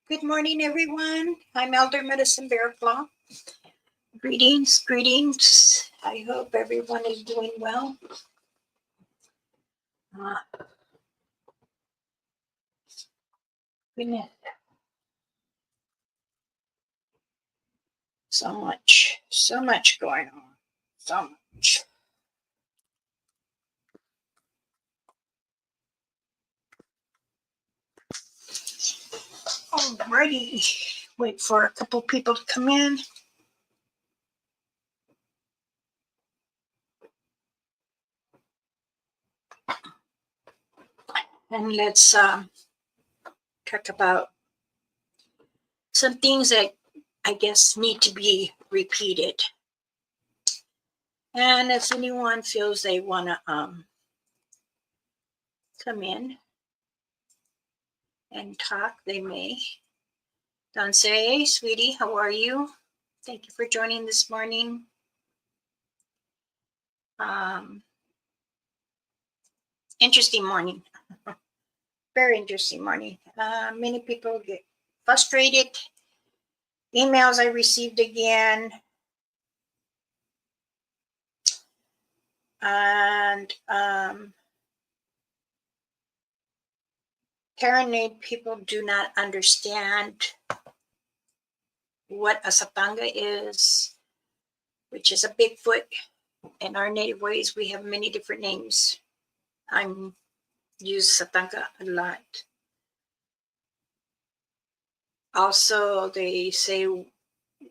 Good morning, everyone. I'm Elder Medicine Bear Claw. Greetings, greetings. I hope everyone is doing well. Uh, Goodness, so much going on. So much. Alrighty. Wait for a couple people to come in. And let's talk about some things that I guess need to be repeated. And if anyone feels they want to come in and talk, they may. Danse, sweetie, how are you? Thank you for joining this morning. Interesting morning. Very interesting morning. Many people get frustrated. Emails I received again. And paranoid people do not understand what a satanga is, which is a Bigfoot. In our native ways, we have many different names. I'm use satanga a lot. Also, they say,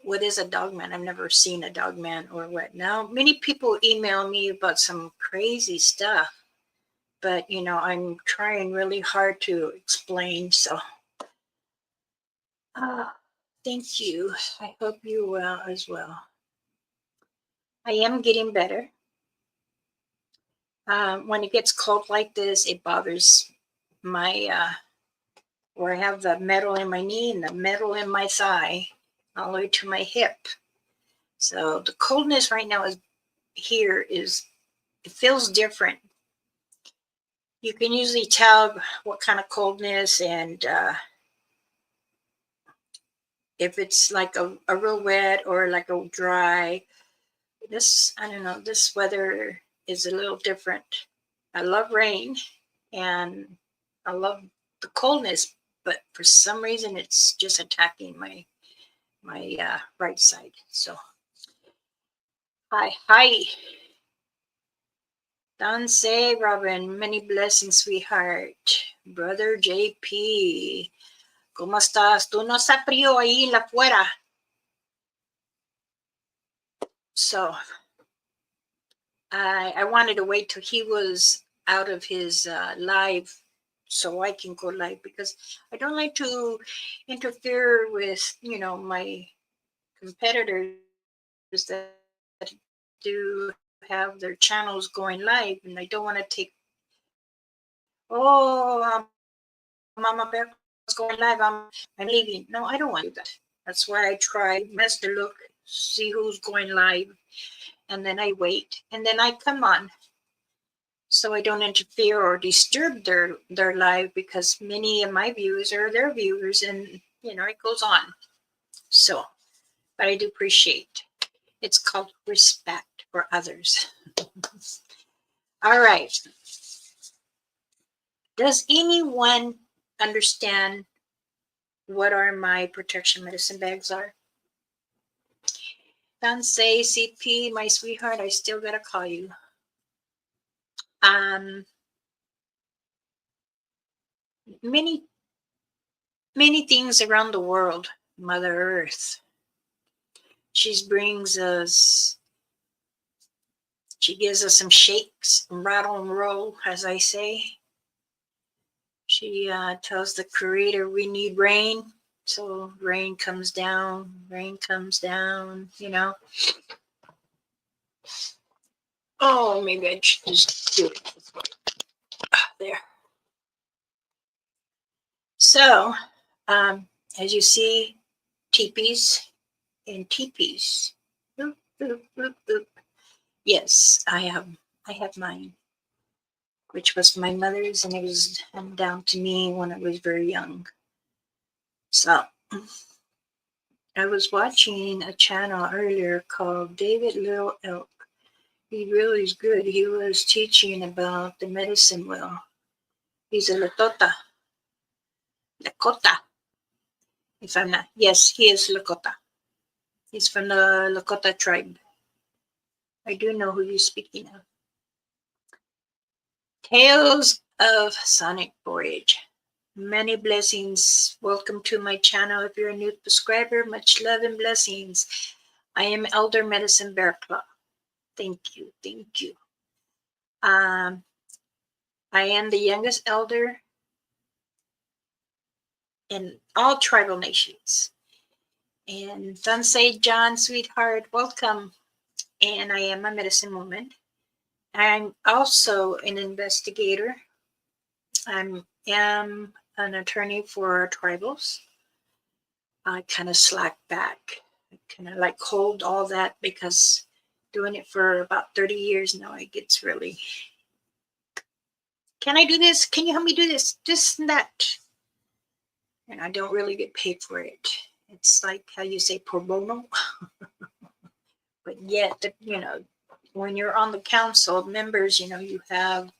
what is a dogman? I've never seen a dogman or what. Now, many people email me about some crazy stuff, but I'm trying really hard to explain. So, thank you. I hope you will as well. I am getting better. When it gets cold like this, it bothers my where I have the metal in my knee and the metal in my thigh, all the way to my hip. So the coldness right now it feels different. You can usually tell what kind of coldness and if it's like a real wet or like a dry. I don't know, this weather is a little different. I love rain and I love the coldness, but for some reason it's just attacking my right side. So hi. Danse, Robin, many blessings, sweetheart. Brother JP, ¿cómo estás? ¿Tú no está frío ahí en la afuera? So, I wanted to wait till he was out of his live so I can go live because I don't like to interfere with, my competitors that do have their channels going live, and I don't want to take, Mama Bear was going live, I'm leaving. No, I don't want to do that. That's why I try best to look, see who's going live, and then I wait, and then I come on. So I don't interfere or disturb their life because many of my viewers are their viewers, and it goes on. So, but I do appreciate. It's called respect for others. All right. Does anyone understand what are my protection medicine bags are? Danse, CP, my sweetheart, I still gotta call you. Many things around the world, Mother Earth. She gives us some shakes, rattle and roll, as I say. She tells the Creator we need rain, so rain comes down, Oh, maybe I should just do it this way. There. So, as you see, teepees and teepees. Boop, boop, boop, boop. Yes, I have mine, which was my mother's, and it was handed down to me when I was very young. So I was watching a channel earlier called David Little Elk. He really is good. He was teaching about the medicine wheel. He's a Lakota. Lakota. If I'm not, yes, he is Lakota. He's from the Lakota tribe. I do know who you're speaking of. Tales of Sonic Voyage. Many blessings. Welcome to my channel. If you're a new subscriber, much love and blessings. I am Elder Medicine Bear Claw. Thank you. Thank you. I am the youngest elder in all tribal nations. And Dunsay John, sweetheart, welcome. And I am a medicine woman. I'm also an investigator. I am an attorney for tribals. I kind of slacked back. I kind of like hold all that because doing it for about 30 years now, it gets really, can I do this? Can you help me do this? This and that. And I don't really get paid for it. It's like how you say pro bono. But yet, you know, when you're on the council of members, you know, you have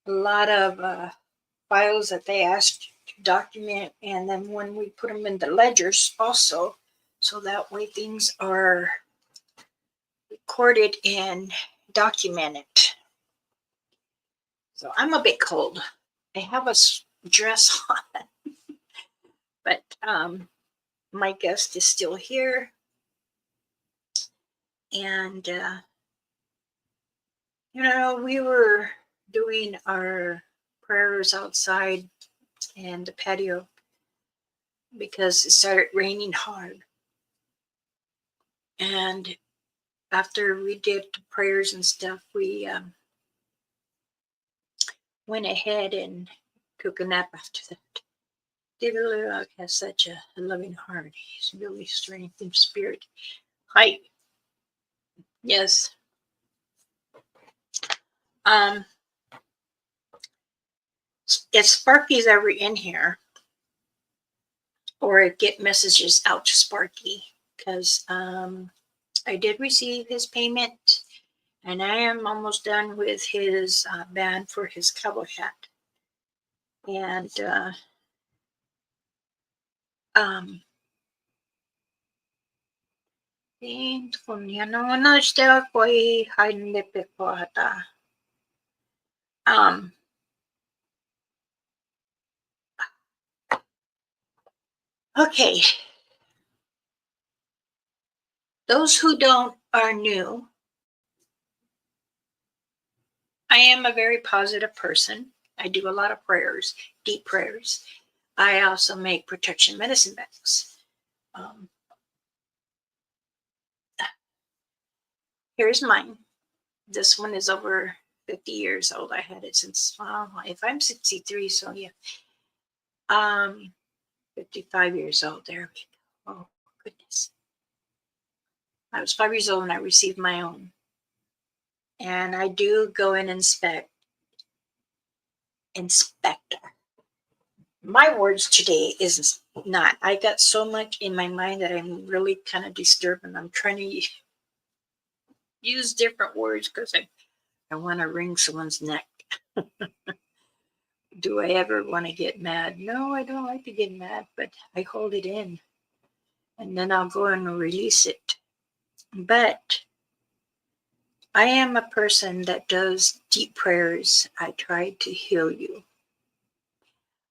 a lot of files that they ask to document. And then when we put them in the ledgers also, so that way things are recorded and documented. So I'm a bit cold. I have a dress on, but my guest is still here. And, you know, we were doing our prayers outside in the patio because it started raining hard. And after we did the prayers and stuff, we went ahead and took a nap after that. David Little has such a loving heart. He's really strength in spirit. Hi. Yes. If Sparky's ever in here, or get messages out to Sparky, because I did receive his payment, and I am almost done with his band for his cowboy hat. And okay. Those who don't are new. I am a very positive person. I do a lot of prayers, deep prayers. I also make protection medicine bags. Here's mine. This one is over 50 years old. I had it since, if I'm 63, so yeah. 55 years old. There we go. Oh, goodness. I was 5 years old when I received my own. And I do go and inspect. My words today is not. I got so much in my mind that I'm really kind of disturbed, and I'm trying to use different words because I want to wring someone's neck. Do I ever want to get mad? No, I don't like to get mad, but I hold it in. And then I'll go and release it. But I am a person that does deep prayers. I try to heal you.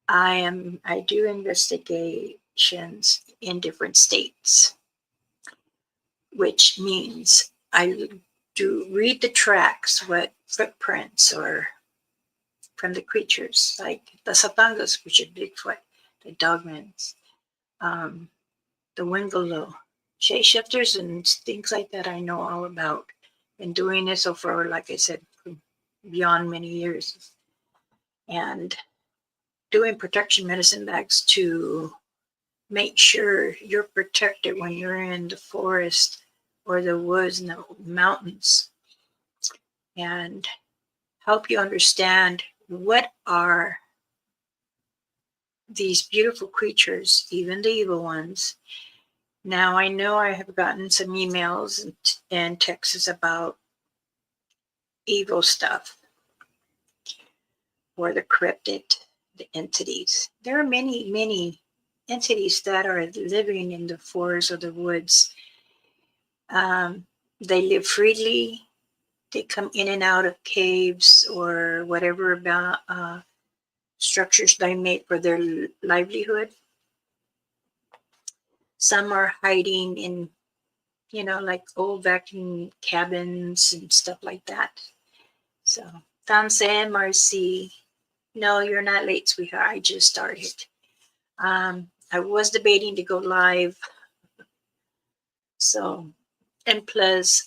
I do investigations in different states, which means I do read the tracks, what footprints or from the creatures, like the Satangas, which are Bigfoot, the Dogmans, the Wingalo, shapeshifters and things like that I know all about. Been doing this for, like I said, beyond many years. And doing protection medicine bags to make sure you're protected when you're in the forest or the woods and the mountains, and help you understand what are these beautiful creatures, even the evil ones. Now I know I have gotten some emails and texts about evil stuff or the cryptid, the entities. There are many, many entities that are living in the forests or the woods. They live freely. They come in and out of caves or whatever about structures they made for their livelihood. Some are hiding in, like old vacuum cabins and stuff like that. So, Tanse, Marcy, no, you're not late, sweetheart. I just started. I was debating to go live. So, and plus,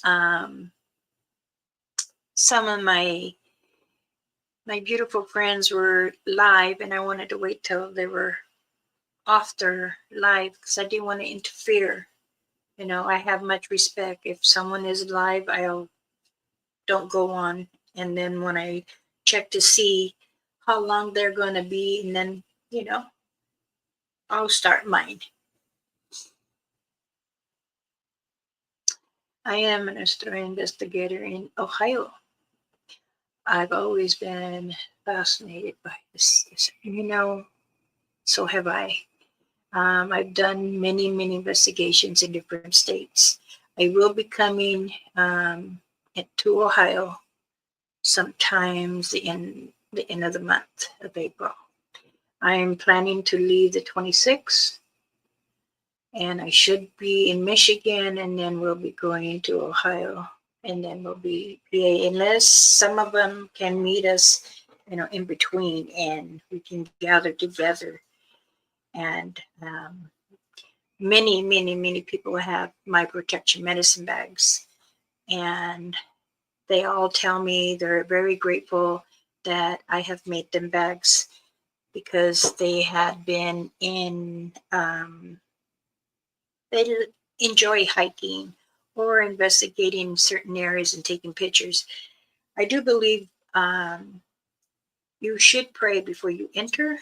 some of my beautiful friends were live, and I wanted to wait till they were off their live because I didn't want to interfere. I have much respect. If someone is live, I'll don't go on. And then when I check to see how long they're going to be, and then, I'll start mine. I am an astro investigator in Ohio. I've always been fascinated by this. So have I. I've done many, many investigations in different states. I will be coming to Ohio sometimes in the end of the month of April. I'm planning to leave the 26th, and I should be in Michigan, and then we'll be going to Ohio, and then we'll be PA, unless some of them can meet us, in between, and we can gather together. And many, many, many people have my protection medicine bags, and they all tell me they're very grateful that I have made them bags because they had been in, they enjoy hiking or investigating certain areas and taking pictures. I do believe you should pray before you enter.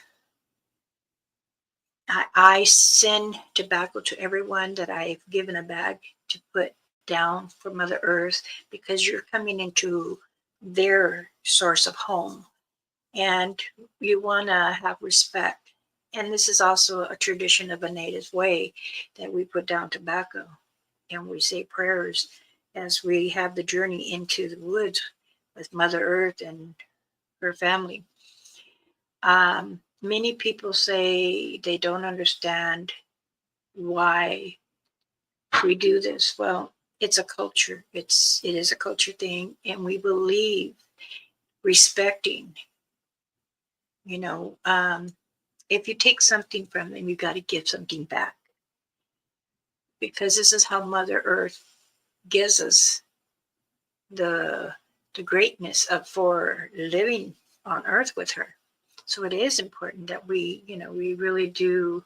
I send tobacco to everyone that I've given a bag to put down for Mother Earth because you're coming into their source of home and you want to have respect. And this is also a tradition of a native way that we put down tobacco and we say prayers as we have the journey into the woods with Mother Earth and her family. Many people say they don't understand why we do this. Well, it's a culture. It is a culture thing, and we believe respecting. If you take something from them, you got to give something back because this is how Mother Earth gives us the greatness for living on Earth with her. So it is important that we really do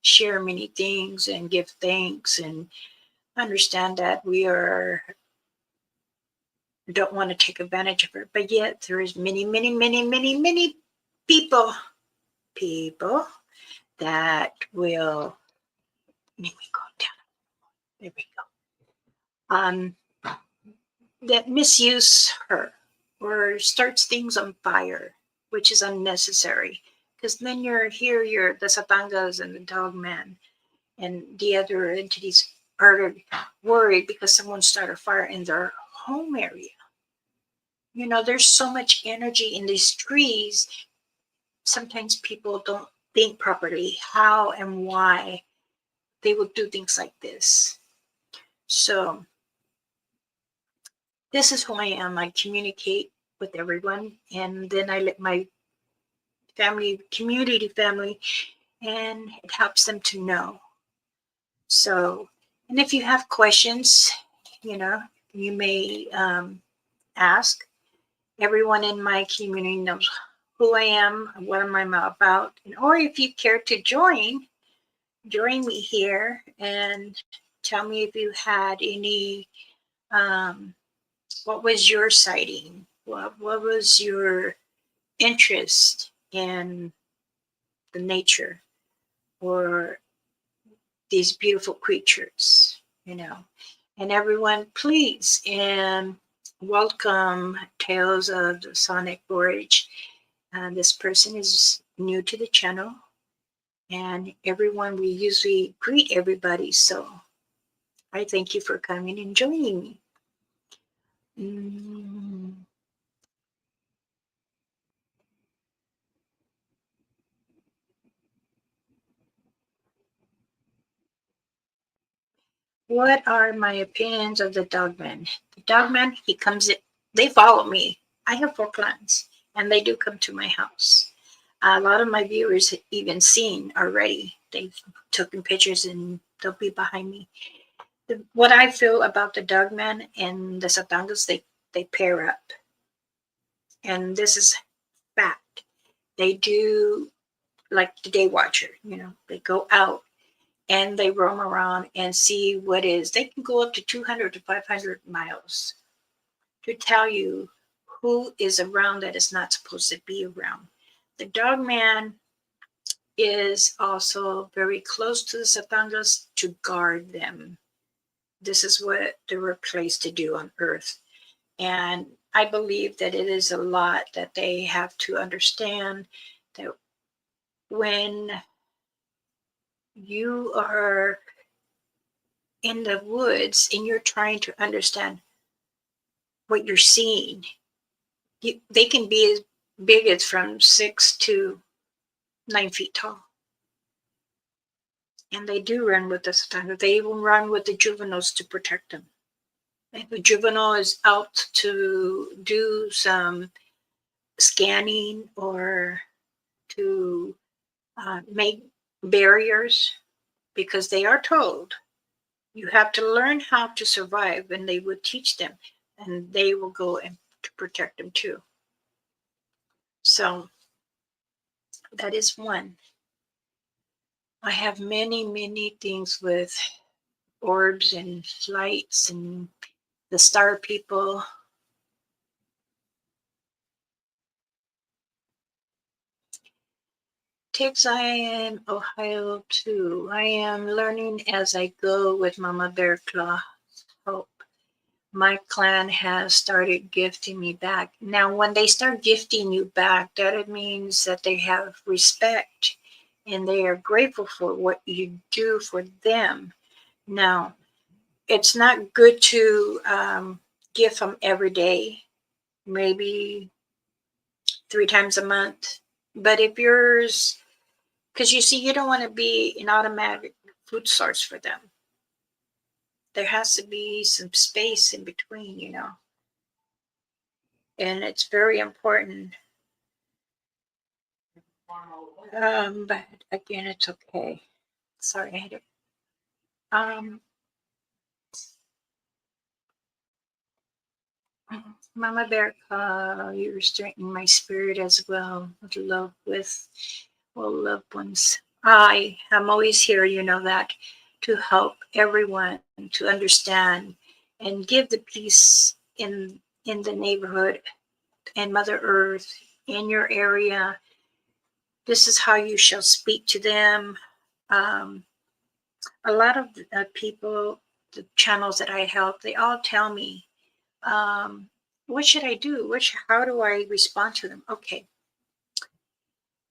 share many things and give thanks and understand that we don't want to take advantage of her, but yet there is many, many, many, many, many people that will, let me go down, there we go, that misuse her or starts things on fire, which is unnecessary, because then you're the Satangas and the Dogman and the other entities are worried because someone started a fire in their home area. There's so much energy in these trees. Sometimes people don't think properly how and why they will do things like this. So this is who I am. I communicate with everyone, and then I let my community family, and it helps them to know. So, and if you have questions, you may ask. Everyone in my community knows who I am, what am I about, or if you care to join me here and tell me if you had any, what was your sighting? What was your interest in the nature or these beautiful creatures, you know. And everyone, please, and welcome Tales of the Sonic Voyage. This person is new to the channel, and everyone, we usually greet everybody. So I thank you for coming and joining me. Mm. What are my opinions of the Dogman? The Dogman, he comes in, they follow me. I have 4 clans, and they do come to my house. A lot of my viewers have even seen already. They've taken pictures and they'll be behind me. What I feel about the Dogman and the Satangas, they pair up. And this is fact. They do like the Day Watcher, they go out and they roam around and see what is. They can go up to 200 to 500 miles to tell you who is around that is not supposed to be around. The Dogman is also very close to the Satangas to guard them. This is what they were placed to do on Earth. And I believe that it is a lot that they have to understand that when you are in the woods and you're trying to understand what you're seeing, they can be as big as from 6 to 9 feet tall. And they do run with the Satangas. They even run with the juveniles to protect them. If a juvenile is out to do some scanning or to make barriers, because they are told you have to learn how to survive, and they would teach them, and they will go and to protect them too. So that is one. I have many, many things with orbs and lights and the star people. Tips, I am Ohio too. I am learning as I go with Mama Bear Claw Hope. My clan has started gifting me back. Now, when they start gifting you back, that means that they have respect and they are grateful for what you do for them. Now, it's not good to gift them every day, maybe 3 times a month. But if yours, because you see, you don't want to be an automatic food source for them. There has to be some space in between, and it's very important. But again, it's okay. Sorry, I had it. Mama Bear, you're strengthening my spirit as well with love with all loved ones. I am always here, that, to help everyone to understand and give the peace in the neighborhood and Mother Earth in your area. This is how you shall speak to them. A lot of people, the channels that I help, they all tell me, what should I do? How do I respond to them? Okay.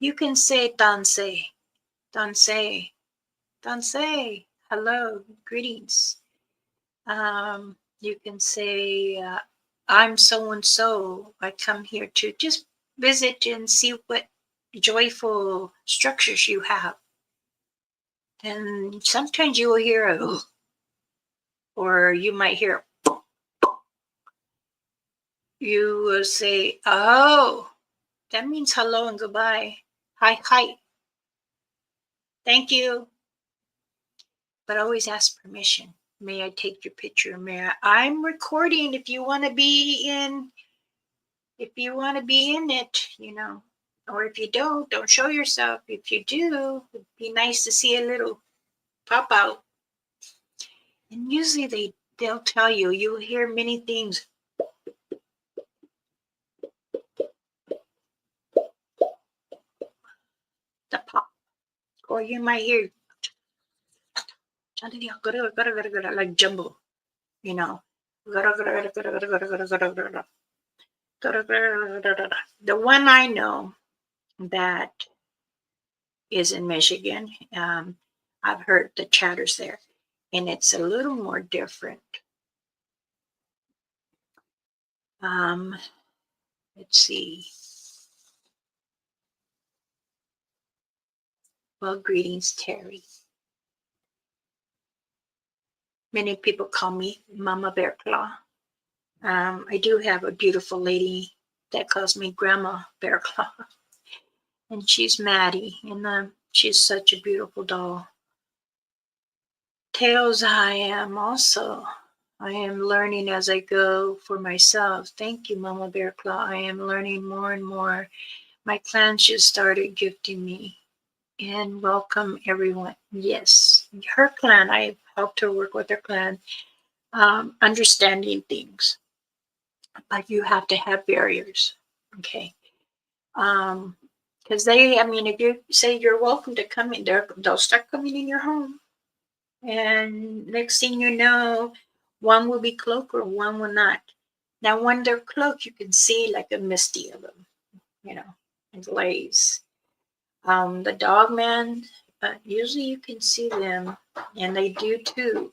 You can say danse, danse, danse, hello, greetings. You can say, I'm so and so. I come here to just visit and see what joyful structures you have. And sometimes you will hear a, or you might hear, you will say, oh, that means hello and goodbye. Hi, hi. Thank you. But always ask permission. May I take your picture? I'm recording if you want to be in it, or if you don't show yourself. If you do, it'd be nice to see a little pop out. And usually they'll tell you, you'll hear many things. The pop, or you might hear like jumble, you know. The one I know that is in Michigan, I've heard the chatters there, and it's a little more different. Let's see. Well, greetings, Terry. Many people call me Mama Bear Claw. I do have a beautiful lady that calls me Grandma Bear Claw, and she's Maddie, and she's such a beautiful doll. Tails, I am also. I am learning as I go for myself. Thank you, Mama Bear Claw. I am learning more and more. My clan just started gifting me. And welcome everyone. Yes, her clan, I helped her work with her clan, understanding things. But you have to have barriers. Okay. Because I mean, if you say you're welcome to come in, they'll start coming in your home. And next thing you know, one will be cloaked or one will not. Now, when they're cloaked, you can see like a misty of them, and glaze. The dog man, usually you can see them, and they do too,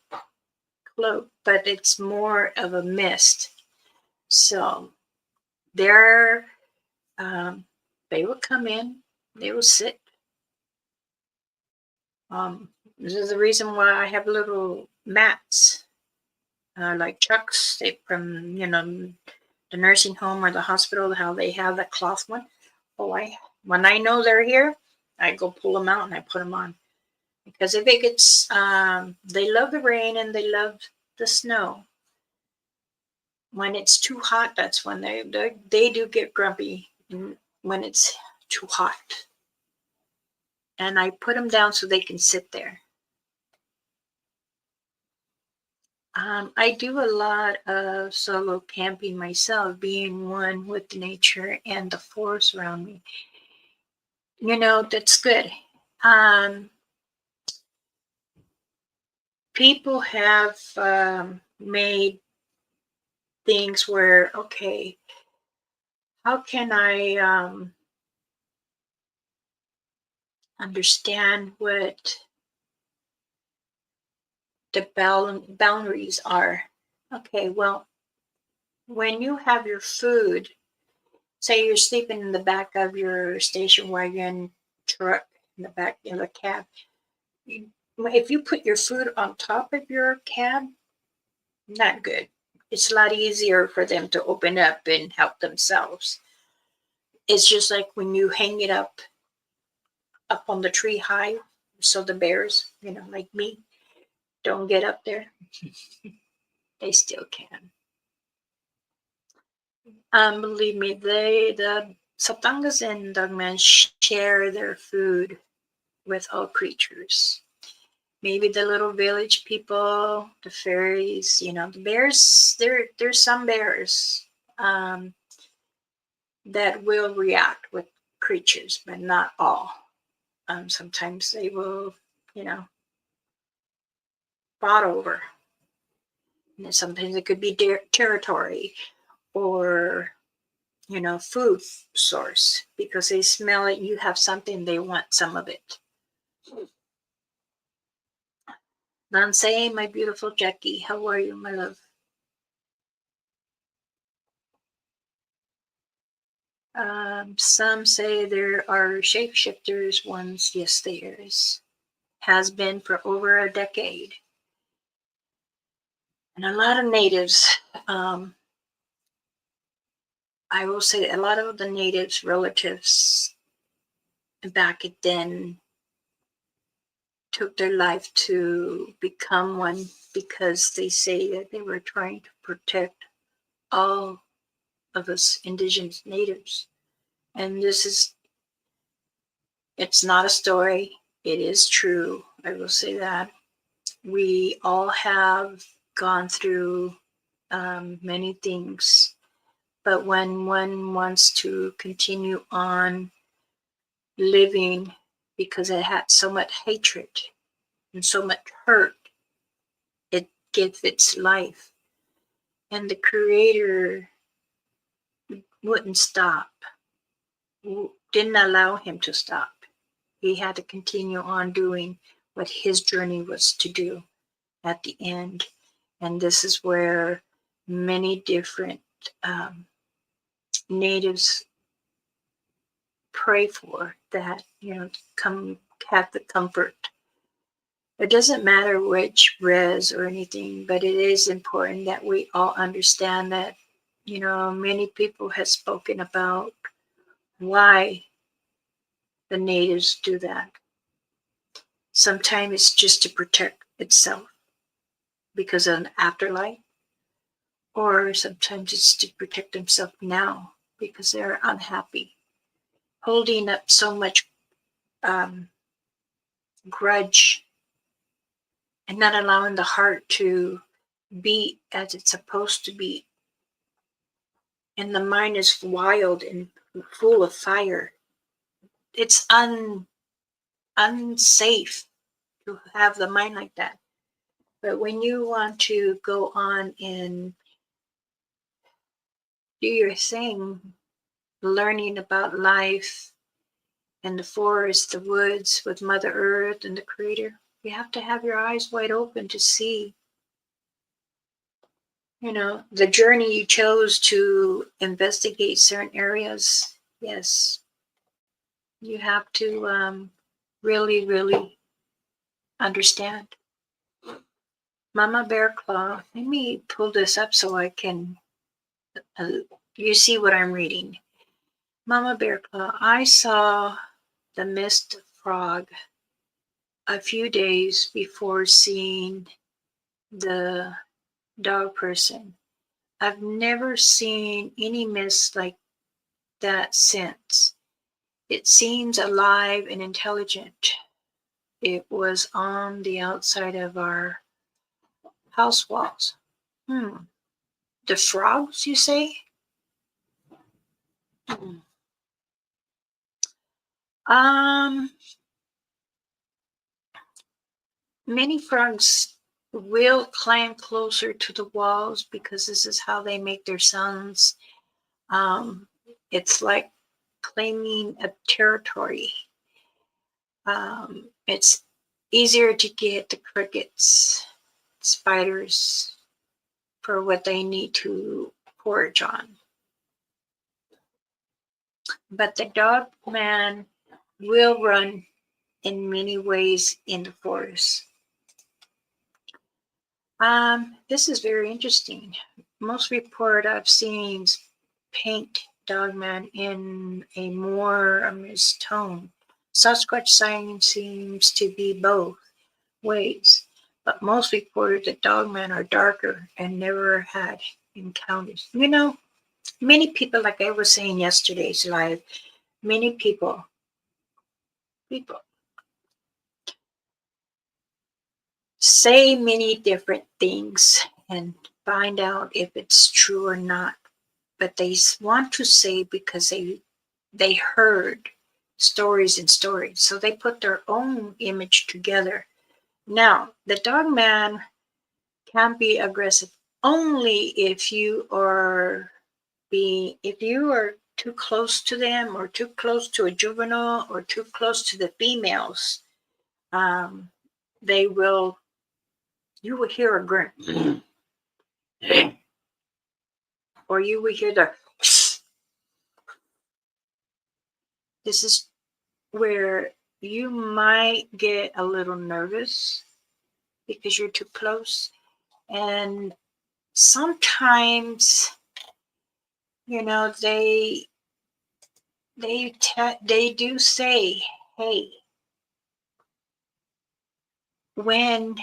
cloak, but it's more of a mist. So they're, they will come in, they will sit. This is the reason why I have little mats, like trucks from, the nursing home or the hospital, how they have the cloth one. When I know they're here, I go pull them out and I put them on. Because if it gets, they love the rain and they love the snow. When it's too hot, that's when they do get grumpy, when it's too hot. And I put them down so they can sit there. I do a lot of solo camping myself, being one with nature and the forest around me. That's good. People have made things where, okay, how can I understand what the boundaries are? Okay, well, when you have your food, say you're sleeping in the back of your station wagon truck, in the back of the cab, if you put your food on top of your cab, not good. It's a lot easier for them to open up and help themselves. It's just like when you hang it up on the tree high, so the bears, like me, don't get up there. They still can. Believe me, the Satangas and Dogmen share their food with all creatures. Maybe the little village people, the fairies, the bears. There's some bears that will react with creatures, but not all. Sometimes they will, fought over. And sometimes it could be territory or, food source, because they smell it, you have something, they want some of it. Nancy, my beautiful Jackie, how are you, my love? Some say there are shapeshifters ones. Yes, there is. Has been for over a decade. And a lot of natives, I will say a lot of the natives' relatives back then took their life to become one, because they say that they were trying to protect all of us indigenous natives. And it's not a story. It is true. I will say that. We all have gone through many things, but when one wants to continue on living because it had so much hatred and so much hurt. It gave its life. And the Creator wouldn't stop, didn't allow him to stop. He had to continue on doing what his journey was to do at the end. And this is where many different natives pray for that, come have the comfort. It doesn't matter which res or anything, but it is important that we all understand that, many people have spoken about why the natives do that. Sometimes it's just to protect itself because of an afterlife, or sometimes it's to protect themselves now because they're unhappy, holding up so much grudge and not allowing the heart to beat as it's supposed to beat. And the mind is wild and full of fire. It's unsafe to have the mind like that. But when you want to go on and do your thing, learning about life and the forest, the woods with Mother Earth and the Creator, you have to have your eyes wide open to see. The journey you chose to investigate certain areas, yes, you have to really, really understand. Mama Bear Claw, let me pull this up so I can, you see what I'm reading. Mama Bear Claw, I saw the mist frog a few days before seeing the dog person. I've never seen any mist like that since. It seems alive and intelligent. It was on the outside of our house walls. The frogs, you say? Many frogs will climb closer to the walls because this is how they make their sounds. It's like claiming a territory. It's easier to get the crickets, spiders, for what they need to forage on. But the dog man will run in many ways in the forest. This is very interesting. Most report I've seen paint Dogman in a more mist tone. Sasquatch sign seems to be both ways, but most reported that Dogmen are darker and never had encounters. Many people, like I was saying yesterday's live, many people say many different things and find out if it's true or not, but they want to say because they heard stories and stories, so they put their own image together. Now, the dog man can be aggressive only if you are too close to them, or too close to a juvenile, or too close to the females. You will hear a grunt, or you will hear the. This is where you might get a little nervous because you're too close. And sometimes, they do say, hey, when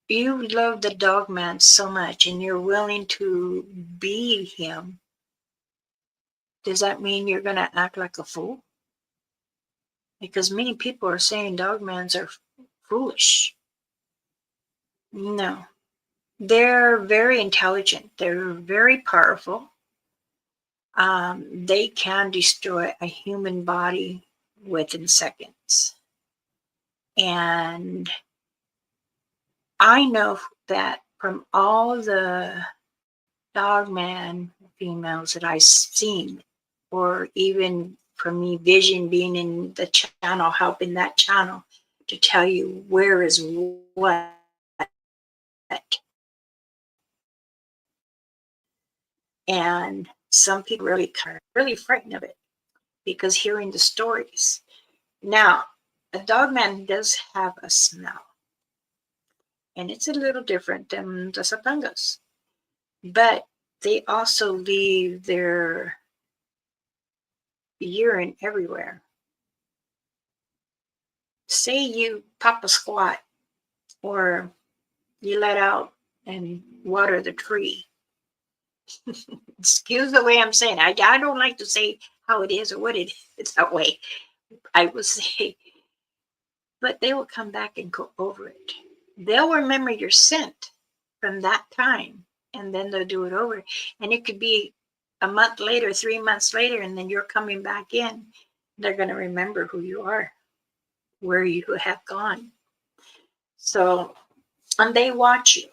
you love the dog man so much and you're willing to be him, does that mean you're going to act like a fool? Because many people are saying dogmans are foolish. No, they're very intelligent. They're very powerful. they can destroy a human body within seconds. And I know that from all the dogman females that I've seen, or even from me vision being in the channel, helping that channel to tell you where is what. And some people really frightened of it because hearing the stories. Now, a dogman does have a smell, and it's a little different than the satangas, but they also leave their urine everywhere. Say you pop a squat or you let out and water the tree. Excuse the way I'm saying it. I don't like to say how it is or what it is that way. I will say, but they will come back and go over it. They'll remember your scent from that time, and then they'll do it over. And it could be a month later, 3 months later, and then you're coming back in. They're going to remember who you are, where you have gone. So, and they watch you.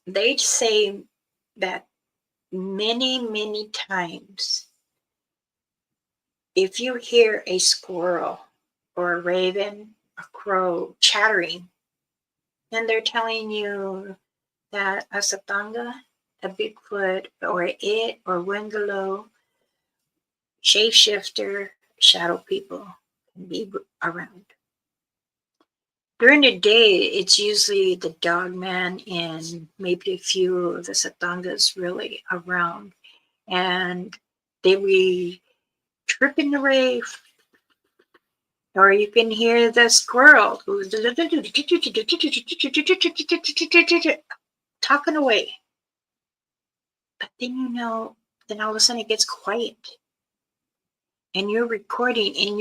They say that many times, if you hear a squirrel or a raven, a crow chattering, and they're telling you that a satanga, a Bigfoot, or it, or Wingalo, shapeshifter, shadow people can be around. During the day, it's usually the dogman and maybe a few of the satangas really around, and they be tripping away, or you can hear the squirrel who's talking away. But then then all of a sudden it gets quiet, and you're recording, and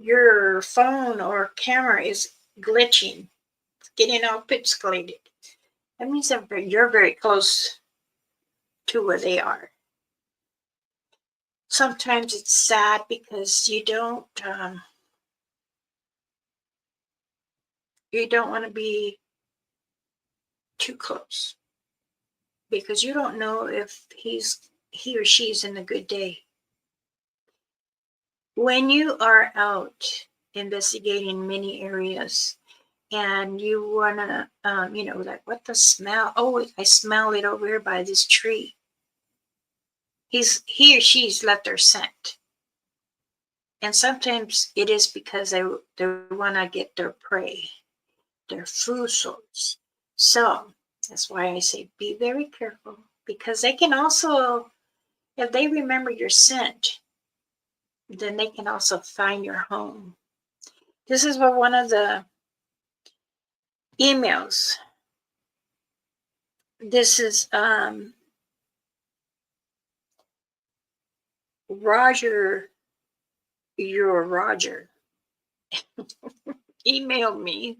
your phone or camera is glitching, getting all pixelated. That means that you're very close to where they are. Sometimes it's sad because you don't want to be too close, because you don't know if he or she's in a good day. When you are out investigating many areas and you want to, like, what the smell? Oh, I smell it over here by this tree. He or she's left their scent. And sometimes it is because they want to get their prey, their food source. So that's why I say be very careful, because they can also, if they remember your scent, then they can also find your home. This is what one of the emails. This is Roger, your Roger, emailed me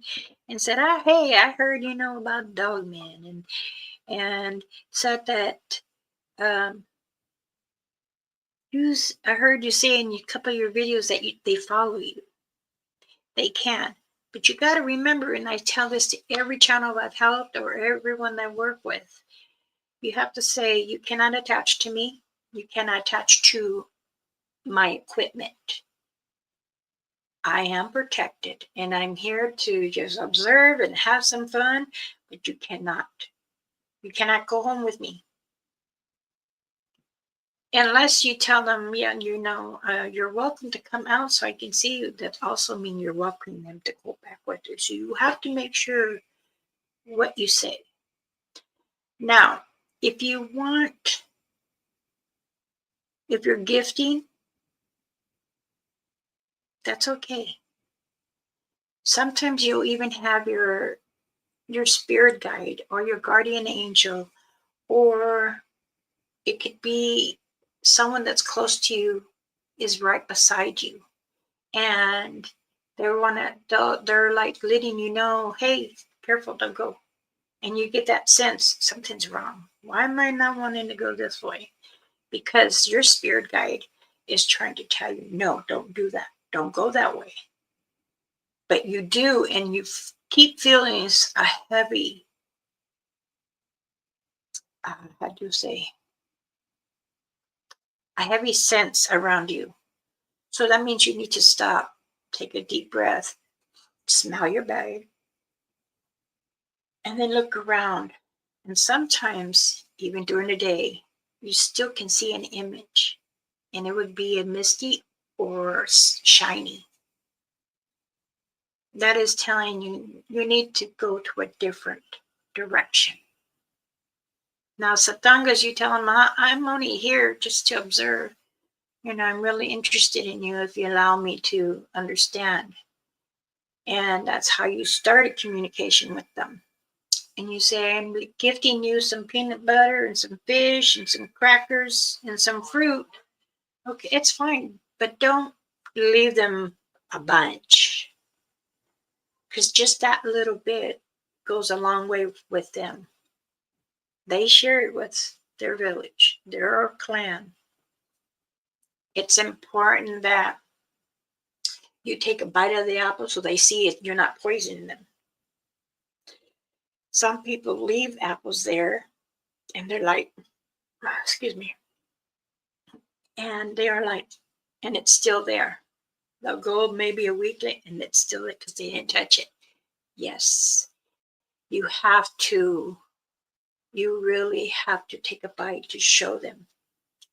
and said, hey, I heard about Dogman, and said that I heard you say in a couple of your videos that they follow you. They can, but you got to remember, and I tell this to every channel I've helped or everyone I work with, you have to say, you cannot attach to me, you cannot attach to my equipment. I am protected, and I'm here to just observe and have some fun, but you cannot go home with me. Unless you tell them, yeah, you're welcome to come out so I can see you. That also means you're welcoming them to go back with you. So you have to make sure what you say. Now, if you're gifting, that's okay. Sometimes you'll even have your spirit guide or your guardian angel, or it could be someone that's close to you is right beside you, and they're like letting you know, hey, careful, don't go. and you get that sense something's wrong. Why am I not wanting to go this way? Because your spirit guide is trying to tell you, no, don't do that. Don't go that way. But you do, and you keep feeling a heavy, how do you say, a heavy sense around you. So that means you need to stop, take a deep breath, smell your bag, and then look around. And sometimes, even during the day, you still can see an image, and it would be a misty or shiny. That is telling you you need to go to a different direction. Now, Satangas, you tell them, I'm only here just to observe. I'm really interested in you if you allow me to understand. And that's how you start a communication with them. And you say, I'm gifting you some peanut butter and some fish and some crackers and some fruit. Okay, it's fine, but don't leave them a bunch. Because just that little bit goes a long way with them. They share it with their village, their clan. It's important that you take a bite of the apple so they see it, you're not poisoning them. Some people leave apples there and they're like, excuse me, and they are like, and it's still there. They'll go maybe a week later and it's still there because they didn't touch it. Yes, you really have to take a bite to show them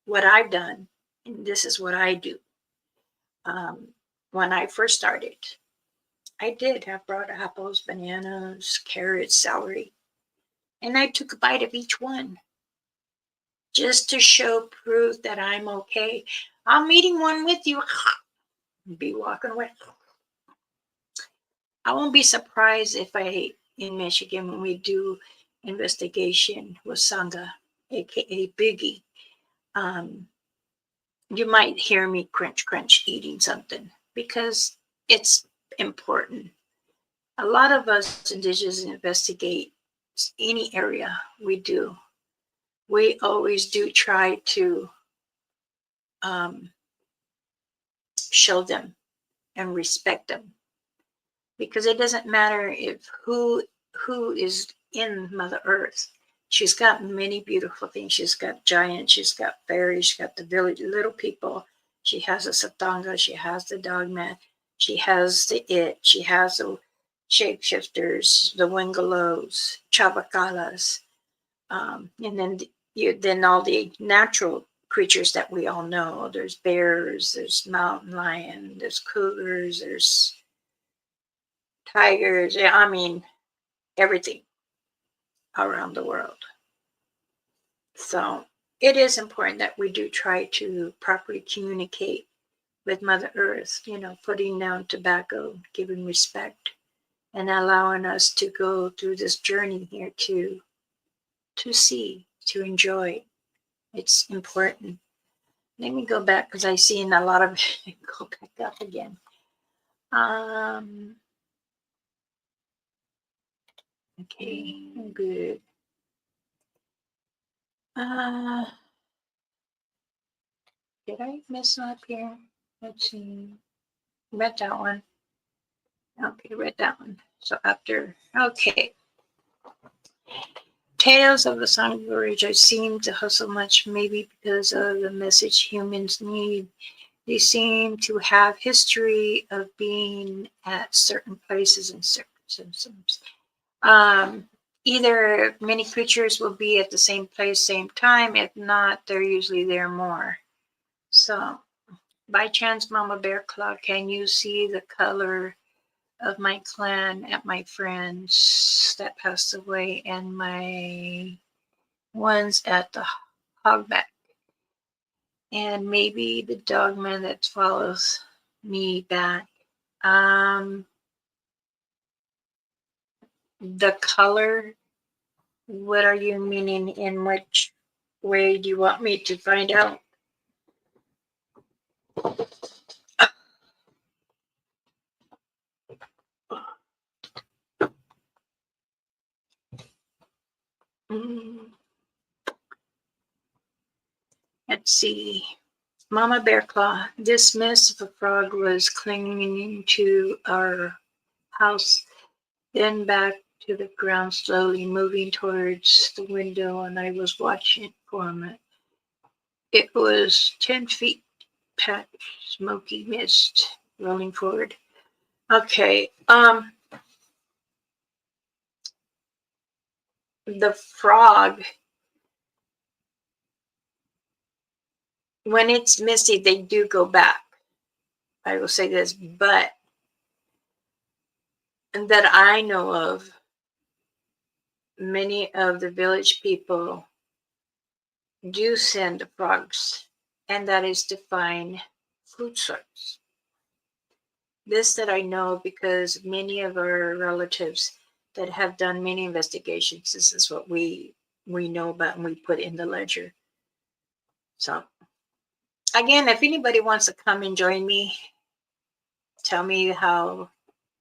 what I've done, and this is what I do. When I first started, I did have brought apples, bananas, carrots, celery, and I took a bite of each one just to show proof that I'm okay. I'm eating one with you. Be walking away. I won't be surprised if in Michigan, when we do investigation with Sangha, aka Biggie, you might hear me crunch eating something because it's important. A lot of us indigenous investigate any area we do. We always do try to show them and respect them, because it doesn't matter if who is in Mother Earth. She's got many beautiful things. She's got giants, she's got fairies, she's got the village little people. She has a Satanga, she has the Dogman, she has the It, she has the shapeshifters, the Wingalos, Chavacalas, and then all the natural creatures that we all know. There's bears, there's mountain lion, there's cougars, there's tigers. I mean, everything around the world. So it is important that we do try to properly communicate with Mother Earth, putting down tobacco, giving respect, and allowing us to go through this journey here to see, to enjoy. It's important. Let me go back because I seen a lot of go back up again. Okay, good. Did I miss up here? Let's see. Read that one. Okay, read that one. So okay. Tales of the Sangha Village seem to hustle much, maybe because of the message humans need. They seem to have history of being at certain places and certain symptoms. Either many creatures will be at the same place, same time. If not, they're usually there more. So, by chance, Mama Bear Claw, can you see the color of my clan at my friends that passed away and my ones at the hogback? And maybe the dogman that follows me back. The color, what are you meaning? In which way do you want me to find out? see. Mama Bear Claw, this mess of a frog was clinging to our house, then back to the ground, slowly moving towards the window, and I was watching for a minute. It was 10 feet patch, smoky mist rolling forward. Okay, the frog, when it's misty, they do go back. I will say this, but that I know of, many of the village people do send frogs, and that is to find food source. This that I know because many of our relatives that have done many investigations, this is what we know about and we put in the ledger. So again, if anybody wants to come and join me, tell me how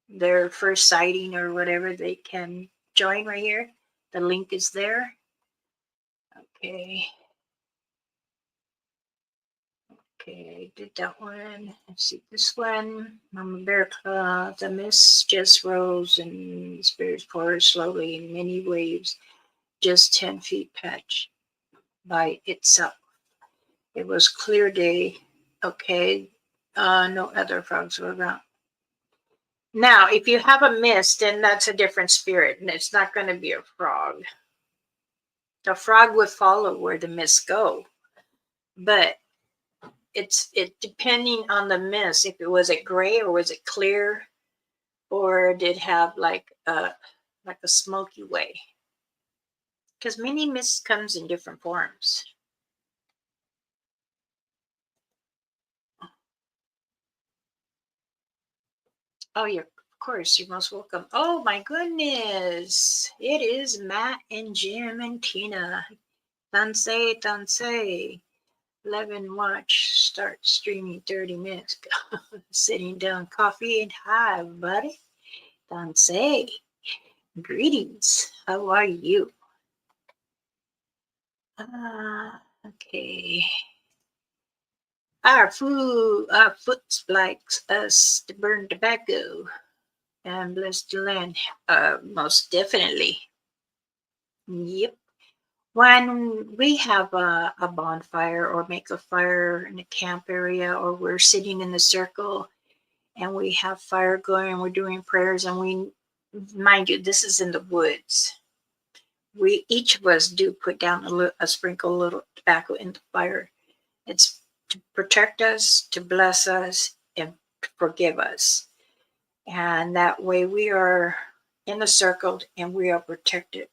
their first sighting or whatever, they can join right here. The link is there. Okay. Okay, I did that one. Let's see this one. Mama Bear Claw. The mist just rose and spirit poured slowly in many waves, just 10 feet patch by itself. It was clear day. Okay, no other frogs were around. Now, if you have a mist, then that's a different spirit, and it's not going to be a frog. The frog would follow where the mists go, but it depending on the mist. If it was it gray or was it clear, or did it have like a smoky way? Because many mist comes in different forms. Oh, you're of course you're most welcome. Oh my goodness, it is Matt and Jim and Tina. Tansei, Tansei. 11 watch, start streaming 30 minutes ago. Sitting down, coffee and hi, buddy. Tansei. Greetings. How are you? Okay. Our foot likes us to burn tobacco and bless the land. Most definitely. Yep. When we have a bonfire or make a fire in a camp area, or we're sitting in the circle and we have fire going and we're doing prayers, and we, mind you, this is in the woods. We each of us do put down a sprinkle a little tobacco in the fire. It's to protect us, to bless us, and to forgive us. And that way we are in the circle and we are protected.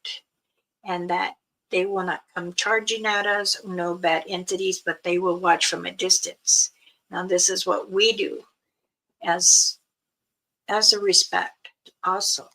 And that they will not come charging at us, no bad entities, but they will watch from a distance. Now this is what we do as a respect also.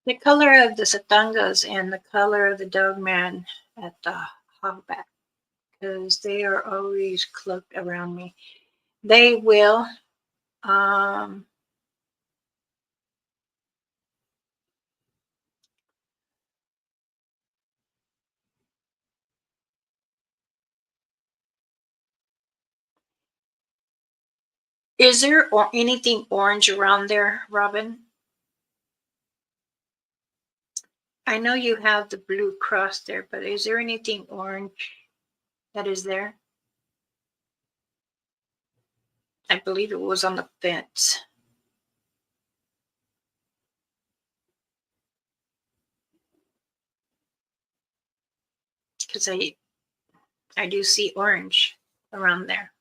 The color of the satangas and the color of the dogman at the hogback, because they are always cloaked around me. They will. Um, is there or anything orange around there, Robin? I know you have the blue cross there, but is there anything orange that is there? I believe it was on the fence. Because I do see orange around there.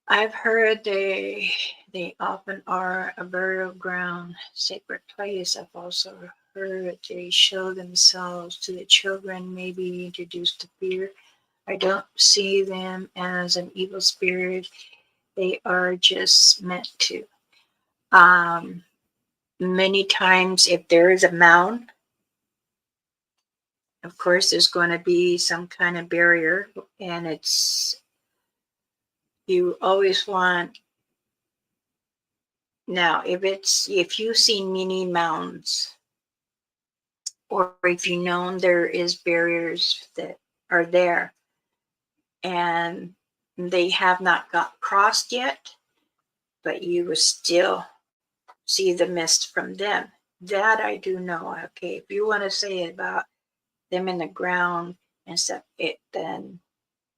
I've heard they often are a burial ground, sacred place. I've also heard they show themselves to the children, maybe introduced to fear. I don't see them as an evil spirit. They are just meant to Many times, if there is a mound, of course, there's going to be some kind of barrier, and you always want. Now, if you've seen many mounds, or if you know there is barriers that are there, and they have not got crossed yet, but you will still see the mist from them. That I do know. Okay, if you want to say about them in the ground and stuff, then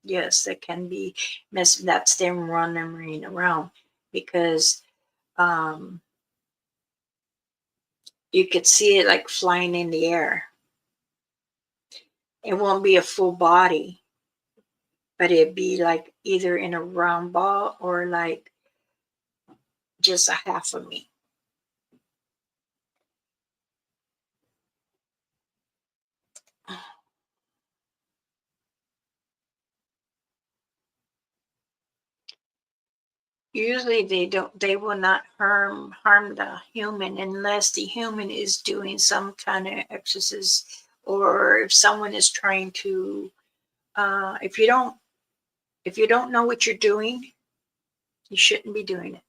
yes, it can be mist. That's them running around, because you could see it like flying in the air. It won't be a full body, but it'd be like either in a round ball or like just a half of me. Usually they will not harm the human unless the human is doing some kind of exorcism, or if someone is trying to if you don't know what you're doing, you shouldn't be doing it.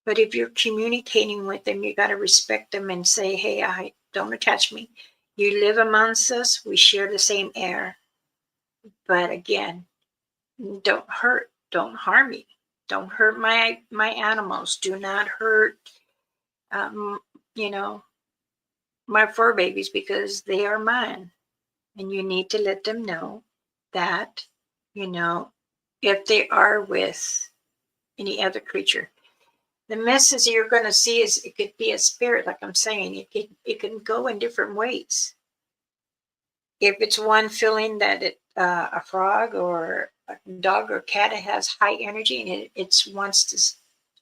But if you're communicating with them, you got to respect them and say, hey, I don't attach me. You live amongst us, we share the same air. But again, don't harm me. Don't hurt my animals. Do not hurt um, you know, my fur babies, because they are mine. And you need to let them know that, if they are with any other creature, the message you're going to see is it could be a spirit, like I'm saying. It can go in different ways. If it's one feeling that a frog or a dog or cat has high energy and it wants to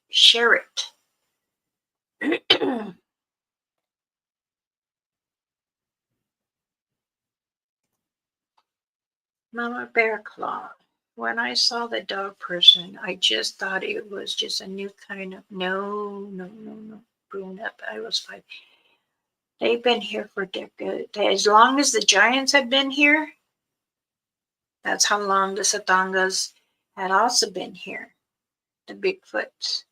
share it. Mama Bear Claw. When I saw the dog person, I just thought it was just a new kind of no. Growing up, I was 5. They've been here for decades. As long as the giants had been here, that's how long the Satangas had also been here. The Bigfoots.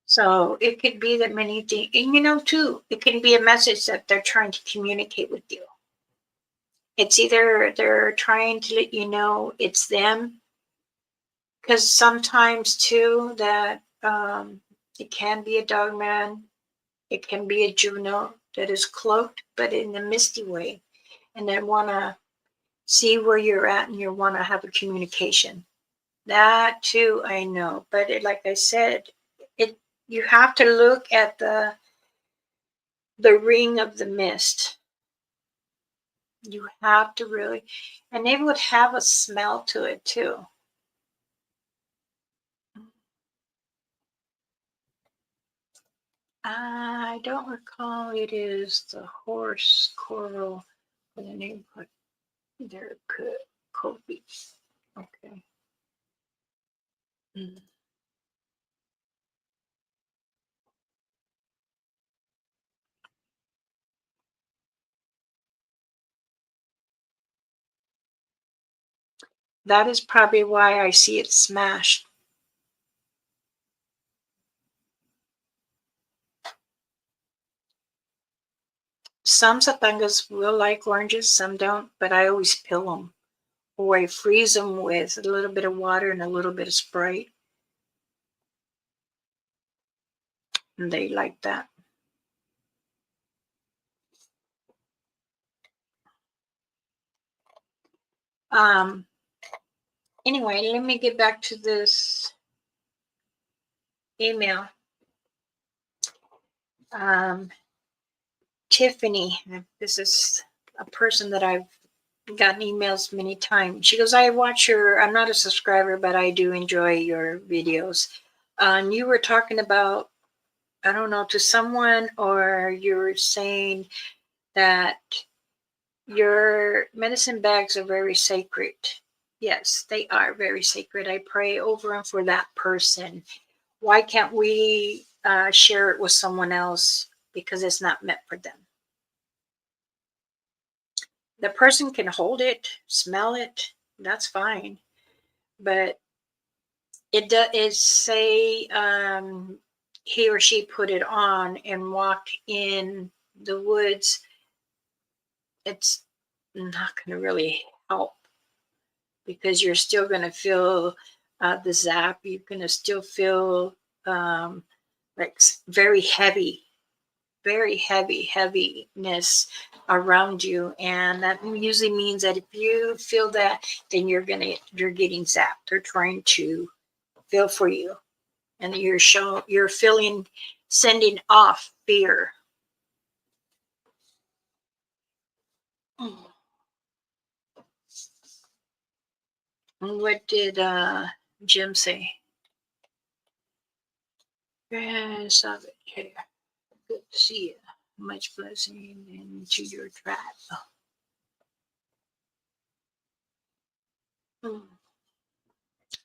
So it could be that many things, and too, it can be a message that they're trying to communicate with you. It's either they're trying to let you know it's them, because sometimes too that it can be a dog man, it can be a juvenile that is cloaked, but in a misty way, and they want to see where you're at and you want to have a communication. That too, I know, but like I said, you have to look at the ring of the mist. You have to really, and it would have a smell to it too. I don't recall. It is the horse coral for the name, but there could be. Okay. Mm. That is probably why I see it smashed. Some satangas will like oranges, some don't, but I always peel them, or I freeze them with a little bit of water and a little bit of Sprite. And they like that. Anyway, let me get back to this email. Tiffany, this is a person that I've gotten emails many times. She goes, I watch I'm not a subscriber, but I do enjoy your videos. You were talking about I don't know, to someone, or you're saying that your medicine bags are very sacred. Yes, they are very sacred. I pray over them for that person. Why can't we share it with someone else? Because it's not meant for them. The person can hold it, smell it, that's fine. But it does say he or she put it on and walked in the woods. It's not going to really help, because you're still going to feel the zap. You're going to still feel like very heaviness around you, and that usually means that if you feel that, then you're getting zapped. They're trying to feel for you, and you're feeling, sending off fear. What did Jim say? Yes, of it here. Good to see you. Much blessing into your tribe.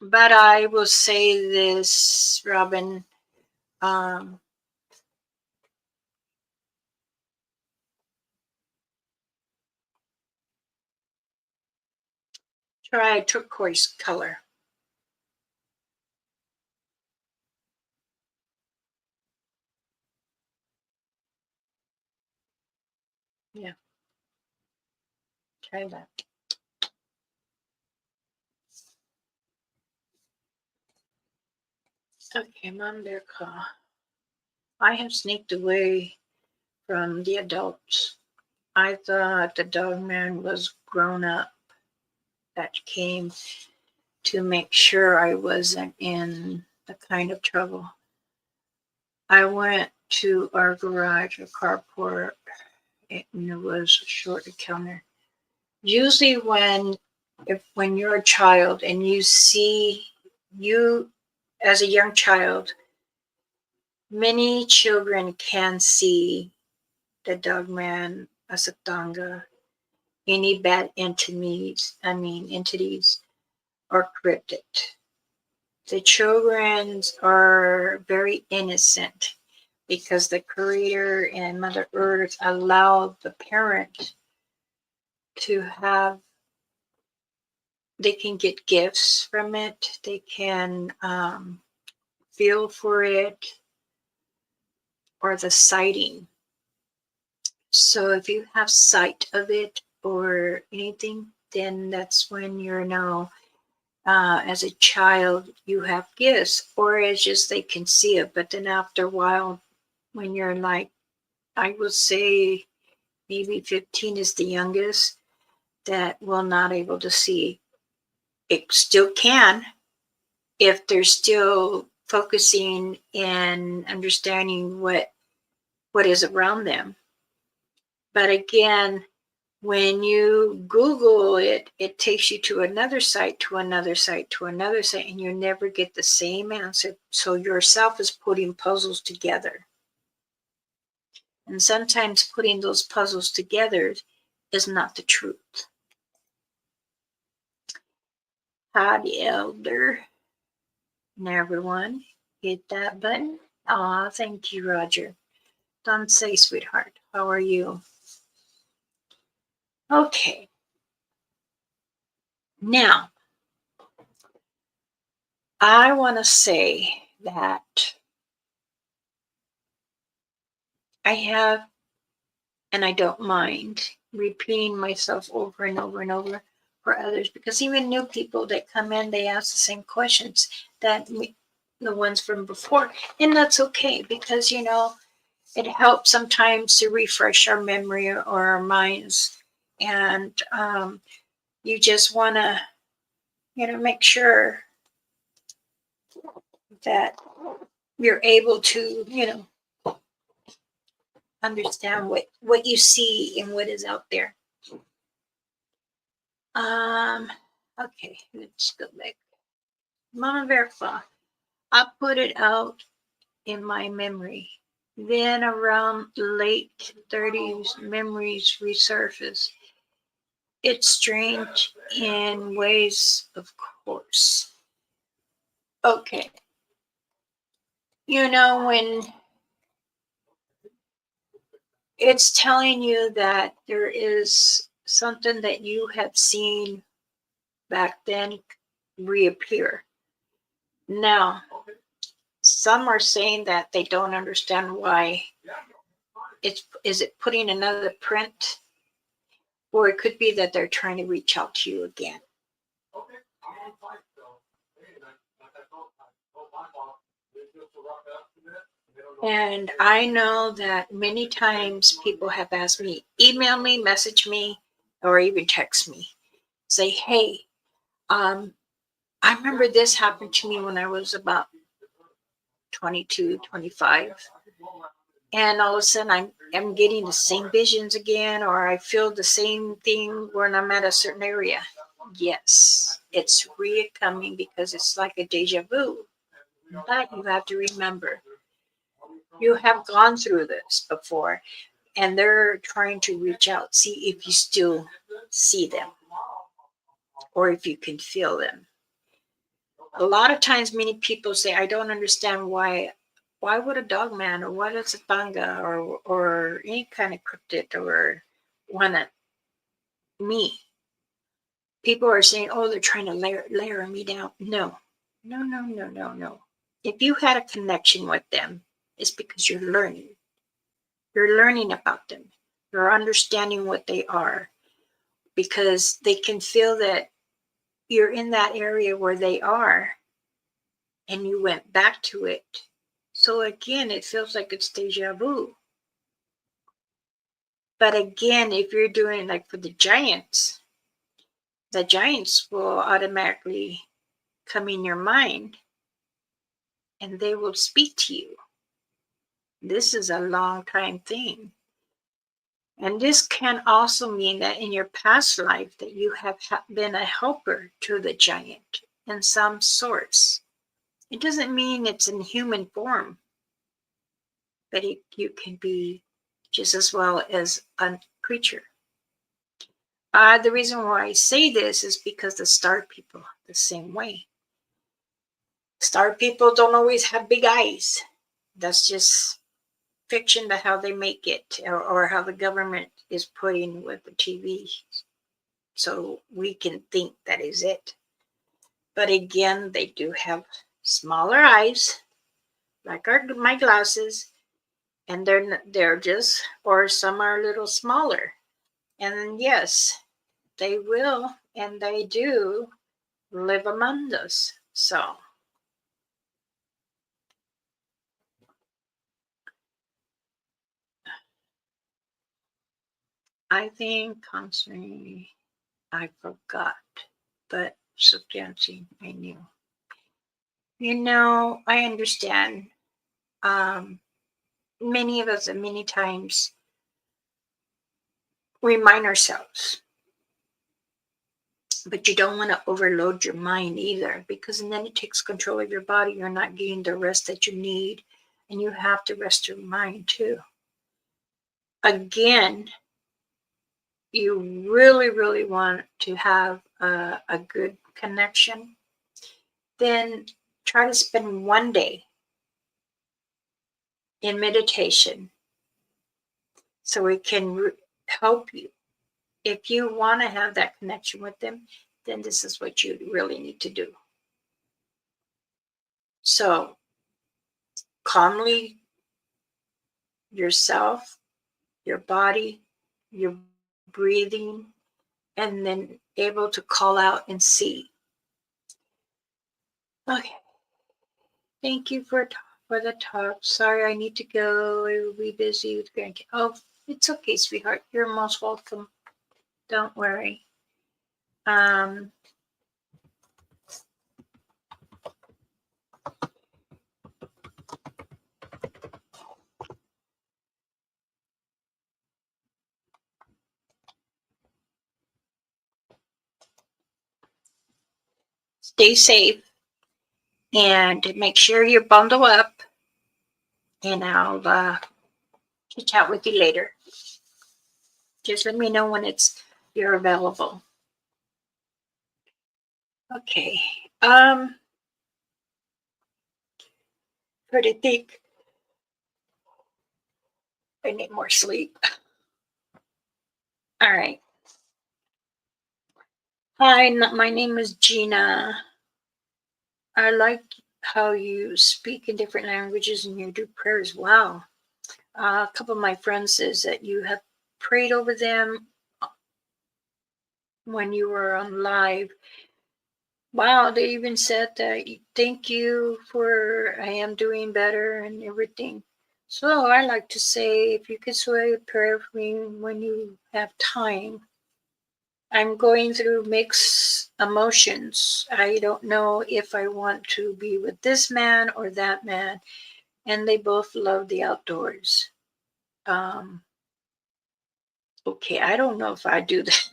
But I will say this, Robin. Um, Try a turquoise color. Yeah, try that. Okay, Mom Bear Claw. I have sneaked away from the adults. I thought the dog man was grown up. That came to make sure I wasn't in the kind of trouble. I went to our garage, a carport, and it was a short encounter. Usually when you're a child and you see, you as a young child, many children can see the dog man, Asatanga, any bad entities or cryptid. The children are very innocent because the Creator and Mother Earth allowed the parent to have, they can get gifts from it, they can feel for it, or the sighting. So if you have sight of it or anything, then that's when you're now, as a child, you have gifts, or it's just they can see it. But then after a while, when you're like, I would say maybe 15 is the youngest, that will not able to see. It still can, if they're still focusing and understanding what is around them. But again, when you Google it, it takes you to another site, to another site, to another site, and you never get the same answer. So yourself is putting puzzles together. And sometimes putting those puzzles together is not the truth. Howdy, Elder. And everyone, hit that button. Aw, thank you, Roger. Don't say, sweetheart. How are you? Okay. Now, I want to say that I have, and I don't mind repeating myself over and over and over for others, because even new people that come in, they ask the same questions that the ones from before. And that's okay, because, it helps sometimes to refresh our memory or our minds. And you just want to, make sure that you're able to, understand what you see and what is out there. Okay, let's go back. Mama Bear Claw. I put it out in my memory Then around late 30s, memories resurface. It's strange in ways, of course. Okay. When it's telling you that there is something that you have seen back then reappear. Now, some are saying that they don't understand why. Is it putting another print? Or it could be that they're trying to reach out to you again. And I know that many times people have asked me, email me, message me, or even text me, say, hey, I remember this happened to me when I was about 22, 25. And all of a sudden I'm getting the same visions again, or I feel the same thing when I'm at a certain area. Yes, it's reoccurring because it's like a deja vu. But you have to remember, you have gone through this before, and they're trying to reach out, see if you still see them or if you can feel them. A lot of times, many people say, I don't understand why would a dog man or what is a tanga or any kind of cryptid or want me? People are saying, oh, they're trying to layer me down. No, no, no, no, no, no. If you had a connection with them, it's because you're learning. You're learning about them. You're understanding what they are because they can feel that you're in that area where they are and you went back to it. So again, it feels like it's deja vu. But again, if you're doing like for the giants will automatically come in your mind and they will speak to you. This is a long time thing. And this can also mean that in your past life that you have been a helper to the giant in some sorts. It doesn't mean it's in human form, but you can be just as well as a creature. The reason why I say this is because the star people the same way. Star people don't always have big eyes. That's just fiction, but how they make it, or how the government is putting with the TV. So we can think that is it. But again, they do have smaller eyes, like my glasses, and they're just, or some are a little smaller. And yes, they will and they do live among us. So I think constantly I forgot, but substantially I knew. I understand. Um, Many of us, at many times, remind ourselves, but you don't want to overload your mind either, because then it takes control of your body. You're not getting the rest that you need, and you have to rest your mind too. Again, you really, really want to have a good connection, then try to spend one day in meditation so it can help you. If you want to have that connection with them, then this is what you really need to do. So, calmly yourself, your body, your breathing, and then able to call out and see. Okay. Thank you for the talk. Sorry, I need to go. I will be busy with grandkids. Oh, it's okay, sweetheart. You're most welcome. Don't worry. Um, Stay safe and make sure you bundle up and I'll chat with you later. Just let me know when you're available. Okay. Pretty thick. I need more sleep. All right. Hi, my name is Gina. I like how you speak in different languages and you do prayers. Wow. A couple of my friends says that you have prayed over them when you were on live. Wow, they even said that thank you for I am doing better and everything. So I like to say if you could say a prayer for me when you have time. I'm going through mixed emotions. I don't know if I want to be with this man or that man, and they both love the outdoors. Okay, I don't know if I do that,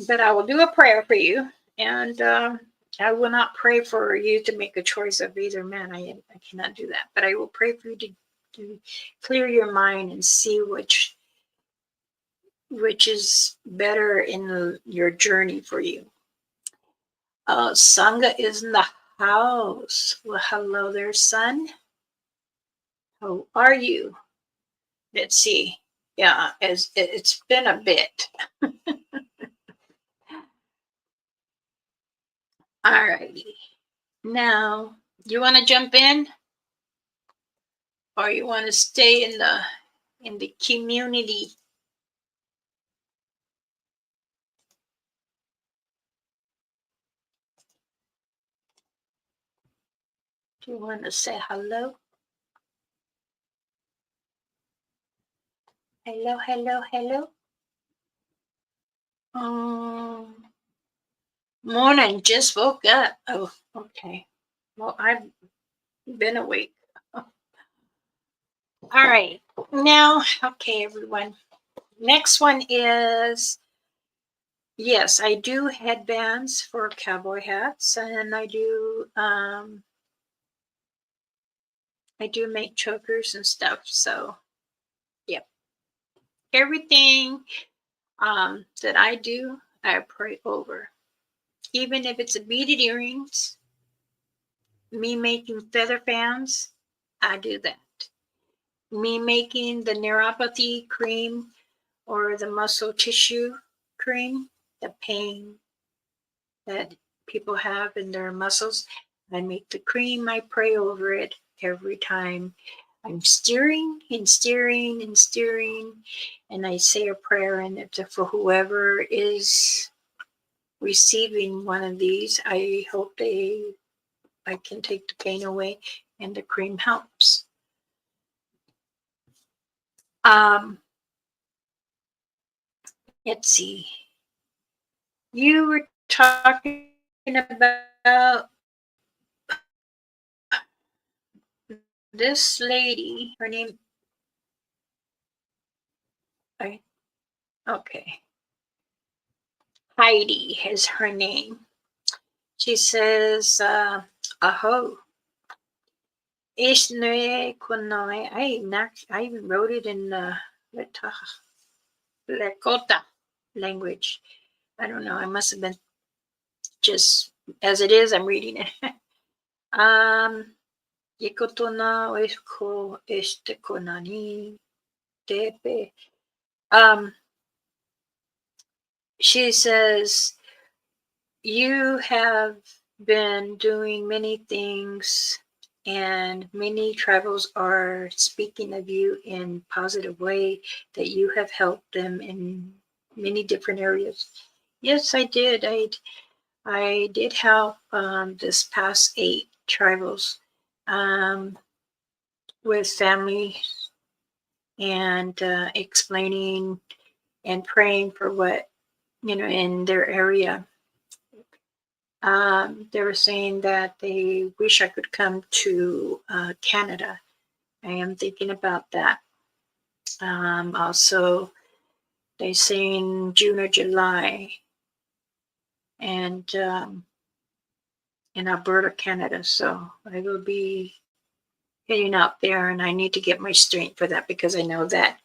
but I will do a prayer for you, and I will not pray for you to make a choice of either man. I cannot do that, but I will pray for you to clear your mind and see which is better in your journey for you. Sangha is in the house. Well, hello there, son. How are you? Let's see. Yeah, it's been a bit. All righty. Now, you want to jump in, or you want to stay in the community? Do you want to say hello? Hello, hello, hello. Morning. Just woke up. Oh, okay. Well, I've been awake. All right. Now, okay, everyone. Next one is, yes, I do headbands for cowboy hats, and I do make chokers and stuff. So, yep, everything that I do, I pray over. Even if it's a beaded earrings, me making feather fans, I do that. Me making the neuropathy cream or the muscle tissue cream, the pain that people have in their muscles, I make the cream, I pray over it every time. I'm steering and steering and steering, and I say a prayer, and it's for whoever is receiving one of these. I hope I can take the pain away, and the cream helps. Let's see. You were talking about this lady. Her name. Okay. Heidi is her name. She says, "Aho, Ishne Konai." I even wrote it in Lakota language. I don't know. I must have been just as it is. I'm reading it. Yekotona Oisko Este Konani Tepe. She says, you have been doing many things, and many tribals are speaking of you in positive way, that you have helped them in many different areas. Yes, I did. I did help this past 8 tribals with families and explaining and praying for what in their area. They were saying that they wish I could come to Canada. I am thinking about that. Also, they say in June or July. And in Alberta, Canada. So I will be heading out there, and I need to get my strength for that because I know that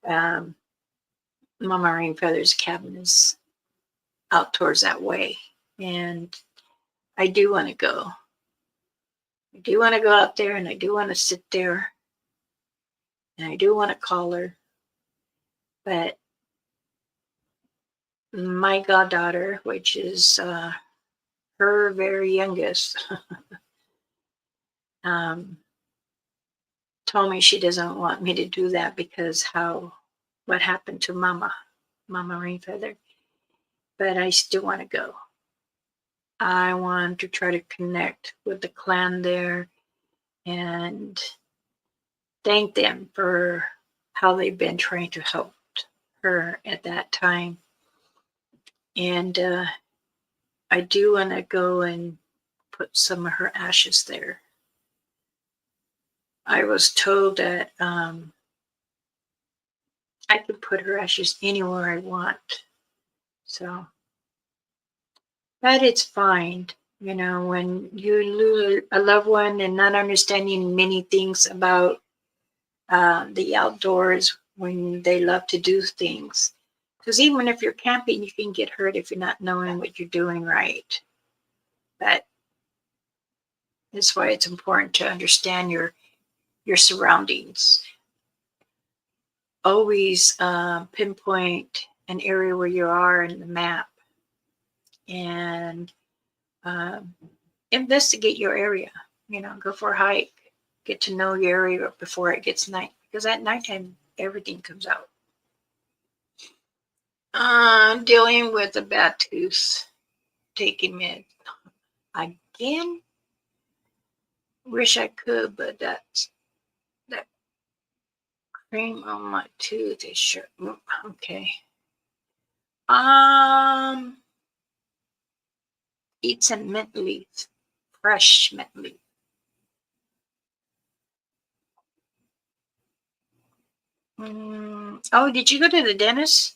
um, Mama Rainfeather's cabin is out towards that way, and I do want to go. I do want to go out there, and I do want to sit there, and I do want to call her, but my goddaughter, which is her very youngest, um, told me she doesn't want me to do that because what happened to Mama Rainfeather. But I still want to go. I want to try to connect with the clan there and thank them for how they've been trying to help her at that time. And I do want to go and put some of her ashes there. I was told that I can put her ashes anywhere I want. So, but it's fine. You know, when you lose a loved one and not understanding many things about the outdoors when they love to do things. Because even if you're camping, you can get hurt if you're not knowing what you're doing right. But that's why it's important to understand your surroundings. Always pinpoint an area where you are in the map and investigate your area. You know, go for a hike, get to know your area before it gets night. Because at nighttime, everything comes out. Dealing with a bad tooth, taking meds again. Wish I could, but that cream on my tooth is sure okay. Eat some mint leaf, fresh mint leaf. Oh, did you go to the dentist?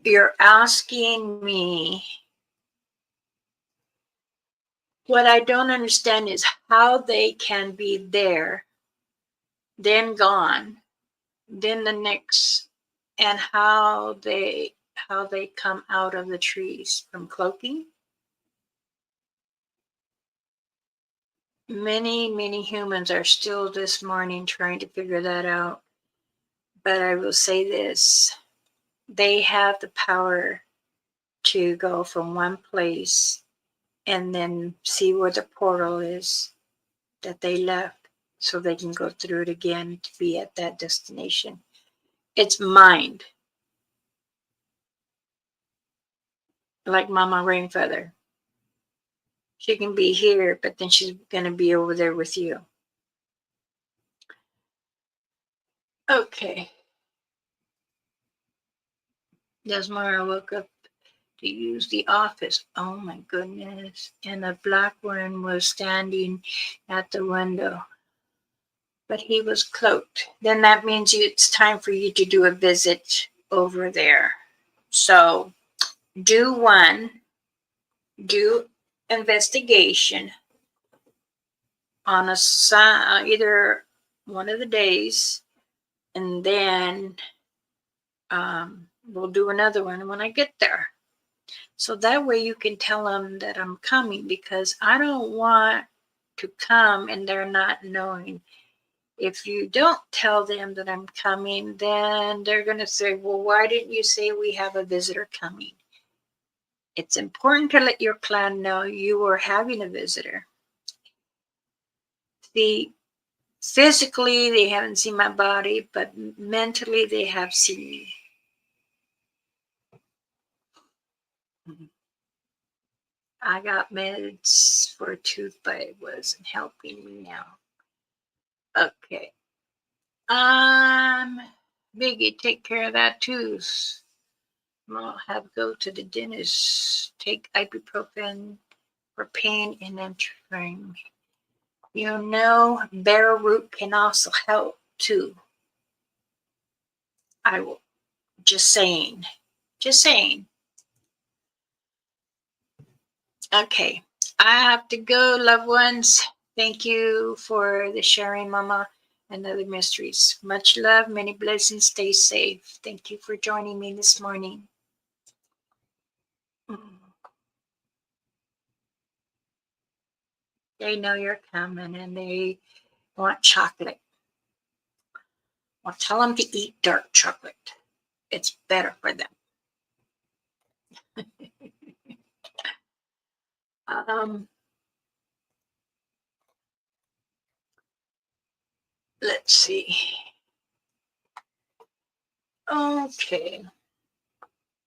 You're asking me. What I don't understand is how they can be there, then gone, then the next, and how they come out of the trees from cloaking. Many humans are still this morning trying to figure that out. But I will say this, they have the power to go from one place and then see where the portal is that they left so they can go through it again to be at that destination. It's mind. Like Mama Rainfeather. She can be here, but then she's going to be over there with you. Okay. Desmara woke up to use the office. Oh my goodness. And a black one was standing at the window. But he was cloaked. Then that means it's time for you to do a visit over there. So do investigation on either one of the days, and then we'll do another one when I get there. So that way you can tell them that I'm coming, because I don't want to come and they're not knowing. If you don't tell them that I'm coming, then they're going to say, well, why didn't you say we have a visitor coming? It's important to let your clan know you are having a visitor. See, physically, they haven't seen my body, but mentally, they have seen me. I got meds for a tooth, but it wasn't helping me now. Okay. Biggie, take care of that tooth. I'll have to go to the dentist. Take ibuprofen for pain and entering. You know, bear root can also help too. I will just saying. Just saying. Okay. I have to go, loved ones. Thank you for the sharing, Mama, and other mysteries. Much love, many blessings. Stay safe. Thank you for joining me this morning. They know you're coming and they want chocolate. Well, tell them to eat dark chocolate. It's better for them. Let's see. Okay.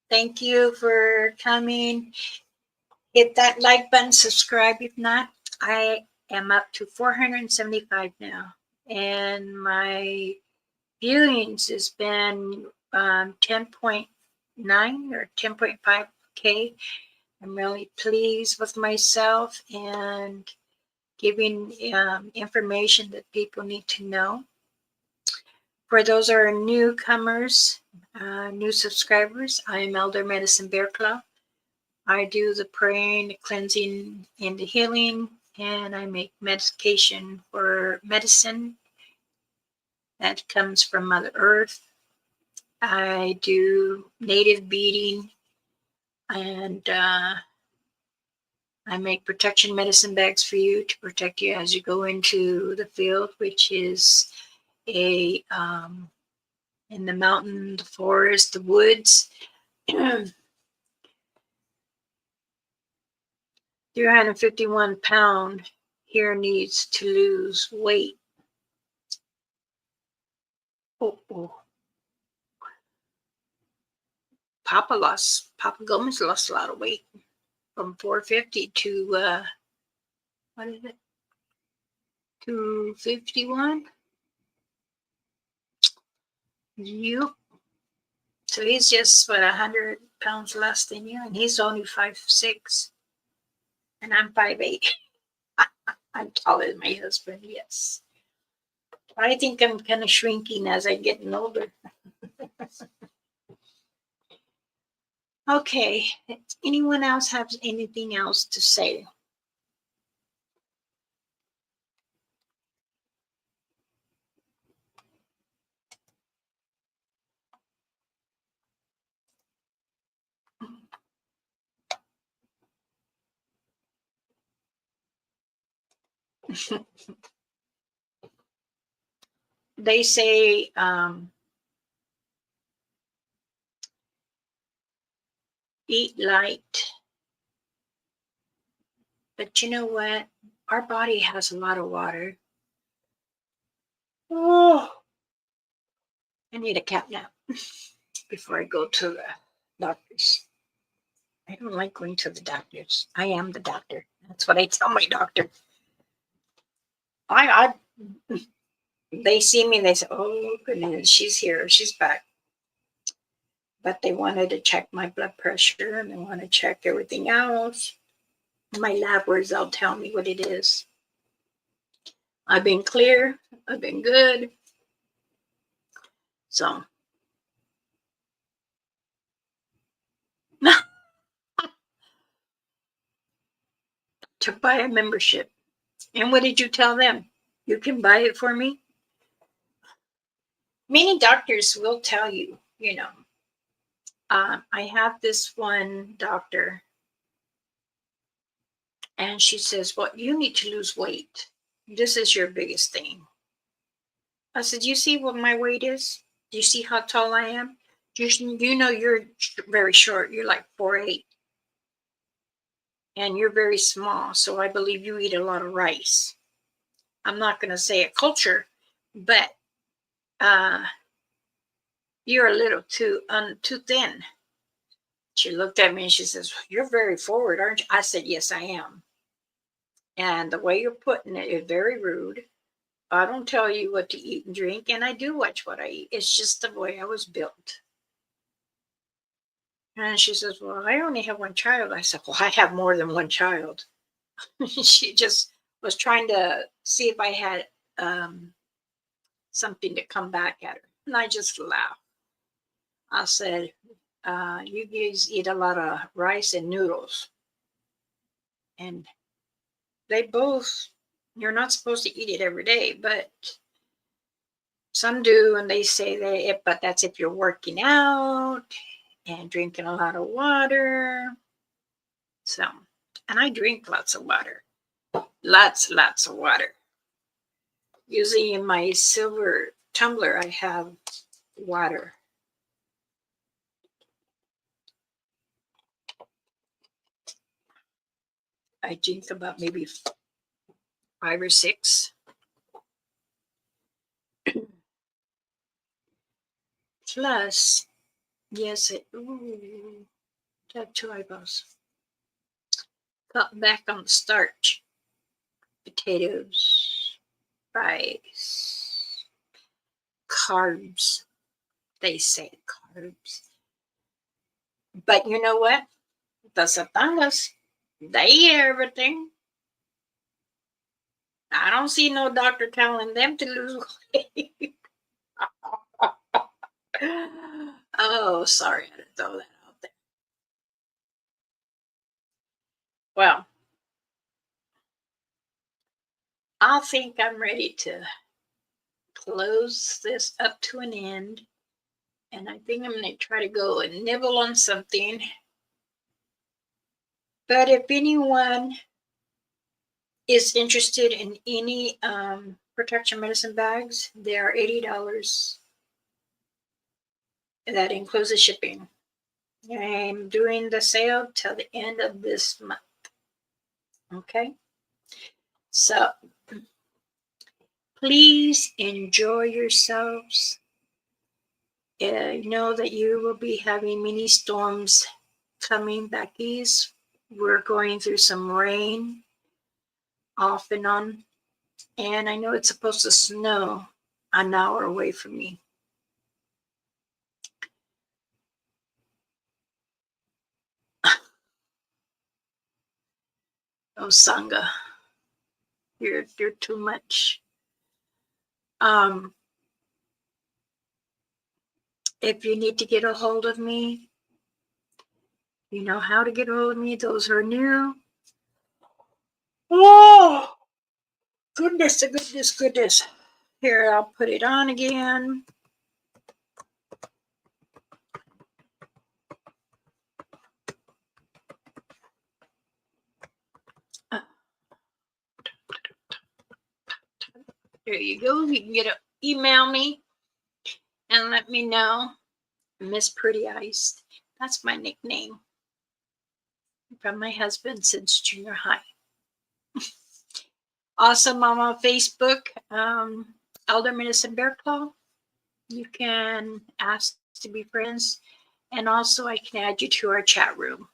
Thank you for coming. Hit that like button, subscribe if not. I am up to 475 now. And my viewings has been 10.9 or 10.5K. I'm really pleased with myself and giving information that people need to know. For those who are newcomers, new subscribers, I'm Elder Medicine Bear Claw. I do the praying, the cleansing, and the healing, and I make medication for medicine that comes from Mother Earth. I do native beading, and I make protection medicine bags for you to protect you as you go into the field, which is a in the mountain, the forest, the woods. 351-pound here needs to lose weight. Oh. Papa Gomez lost a lot of weight from 450 to, what is it? 251? Yep. So he's just, 100 pounds less than you, and he's only 5'6", and I'm 5'8". I'm taller than my husband, yes. I think I'm kind of shrinking as I'm getting older. Okay, anyone else have anything else to say? They say eat light, but you know what? Our body has a lot of water. Oh, I need a cat nap before I go to the doctors. I don't like going to the doctors. I am the doctor. That's what I tell my doctor. I they see me and they say, "Oh goodness, she's here, she's back." But they wanted to check my blood pressure and they want to check everything else. My lab result tell me what it is. I've been clear. I've been good. So to buy a membership. And what did you tell them? You can buy it for me? Many doctors will tell you, I have this one doctor, and she says, well, you need to lose weight. This is your biggest thing. I said, you see what my weight is? Do you see how tall I am? You know you're very short. You're like 4'8". And you're very small. So I believe you eat a lot of rice. I'm not going to say a culture, but you're a little too thin. She looked at me and she says, you're very forward, aren't you? I said, yes, I am. And the way you're putting it is very rude. I don't tell you what to eat and drink, and I do watch what I eat. It's just the way I was built. And she says, well, I only have one child. I said, well, I have more than one child. She just was trying to see if I had something to come back at her. And I just laughed. I said, you guys eat a lot of rice and noodles. And they both, you're not supposed to eat it every day, but some do. And they say but that's if you're working out and drinking a lot of water. So, and I drink lots of water. Lots of water. Usually in my silver tumbler, I have water. I drink about maybe 5 or 6. Plus, yes, have 2 eyeballs. Cut back on the starch. Potatoes, rice, carbs. They say carbs. But you know what? The Satangas, they eat everything. I don't see no doctor telling them to lose weight. Oh, sorry, I had to throw that out there. Well, I think I'm ready to close this up to an end. And I think I'm going to try to go and nibble on something. But if anyone is interested in any protection medicine bags, they are $80. That includes the shipping. I'm doing the sale till the end of this month. Okay? So, please enjoy yourselves. Know that you will be having mini storms coming back east. We're going through some rain off and on. And I know it's supposed to snow an hour away from me. Oh, Sangha, you're too much. If you need to get a hold of me, you know how to get a hold of me. Those who are new. Oh, goodness. Here, I'll put it on again. There you go. You can email me and let me know. Miss Pretty Eyes. That's my nickname from my husband since junior high. Also, I'm on Facebook, Elder Medicine Bear Claw. You can ask to be friends, and also I can add you to our chat room.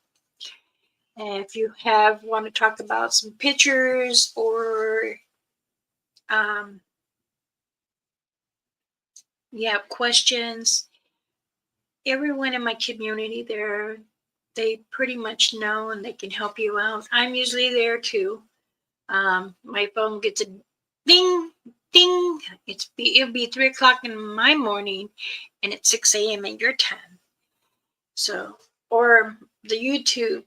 And if you want to talk about some pictures or you have questions, everyone in my community there, they pretty much know and they can help you out. I'm usually there too. My phone gets a ding, ding. It'll be 3 o'clock in my morning, and it's 6 a.m. at your time. So, or the YouTube,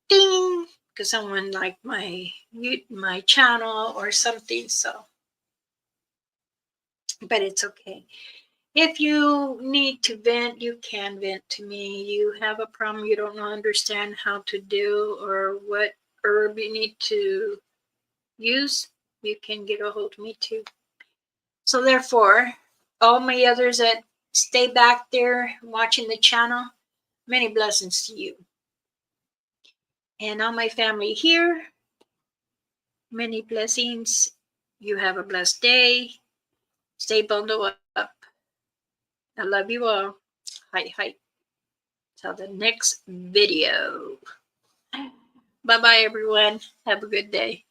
ding, because someone liked my channel or something. So, but it's okay. If you need to vent, you can vent to me. You have a problem you don't understand how to do or what herb you need to use, you can get a hold of me too. So therefore, all my others that stay back there watching the channel, many blessings to you. And all my family here, many blessings. You have a blessed day. Stay bundled up. I love you all. Hi. Till the next video. Bye-bye, everyone. Have a good day.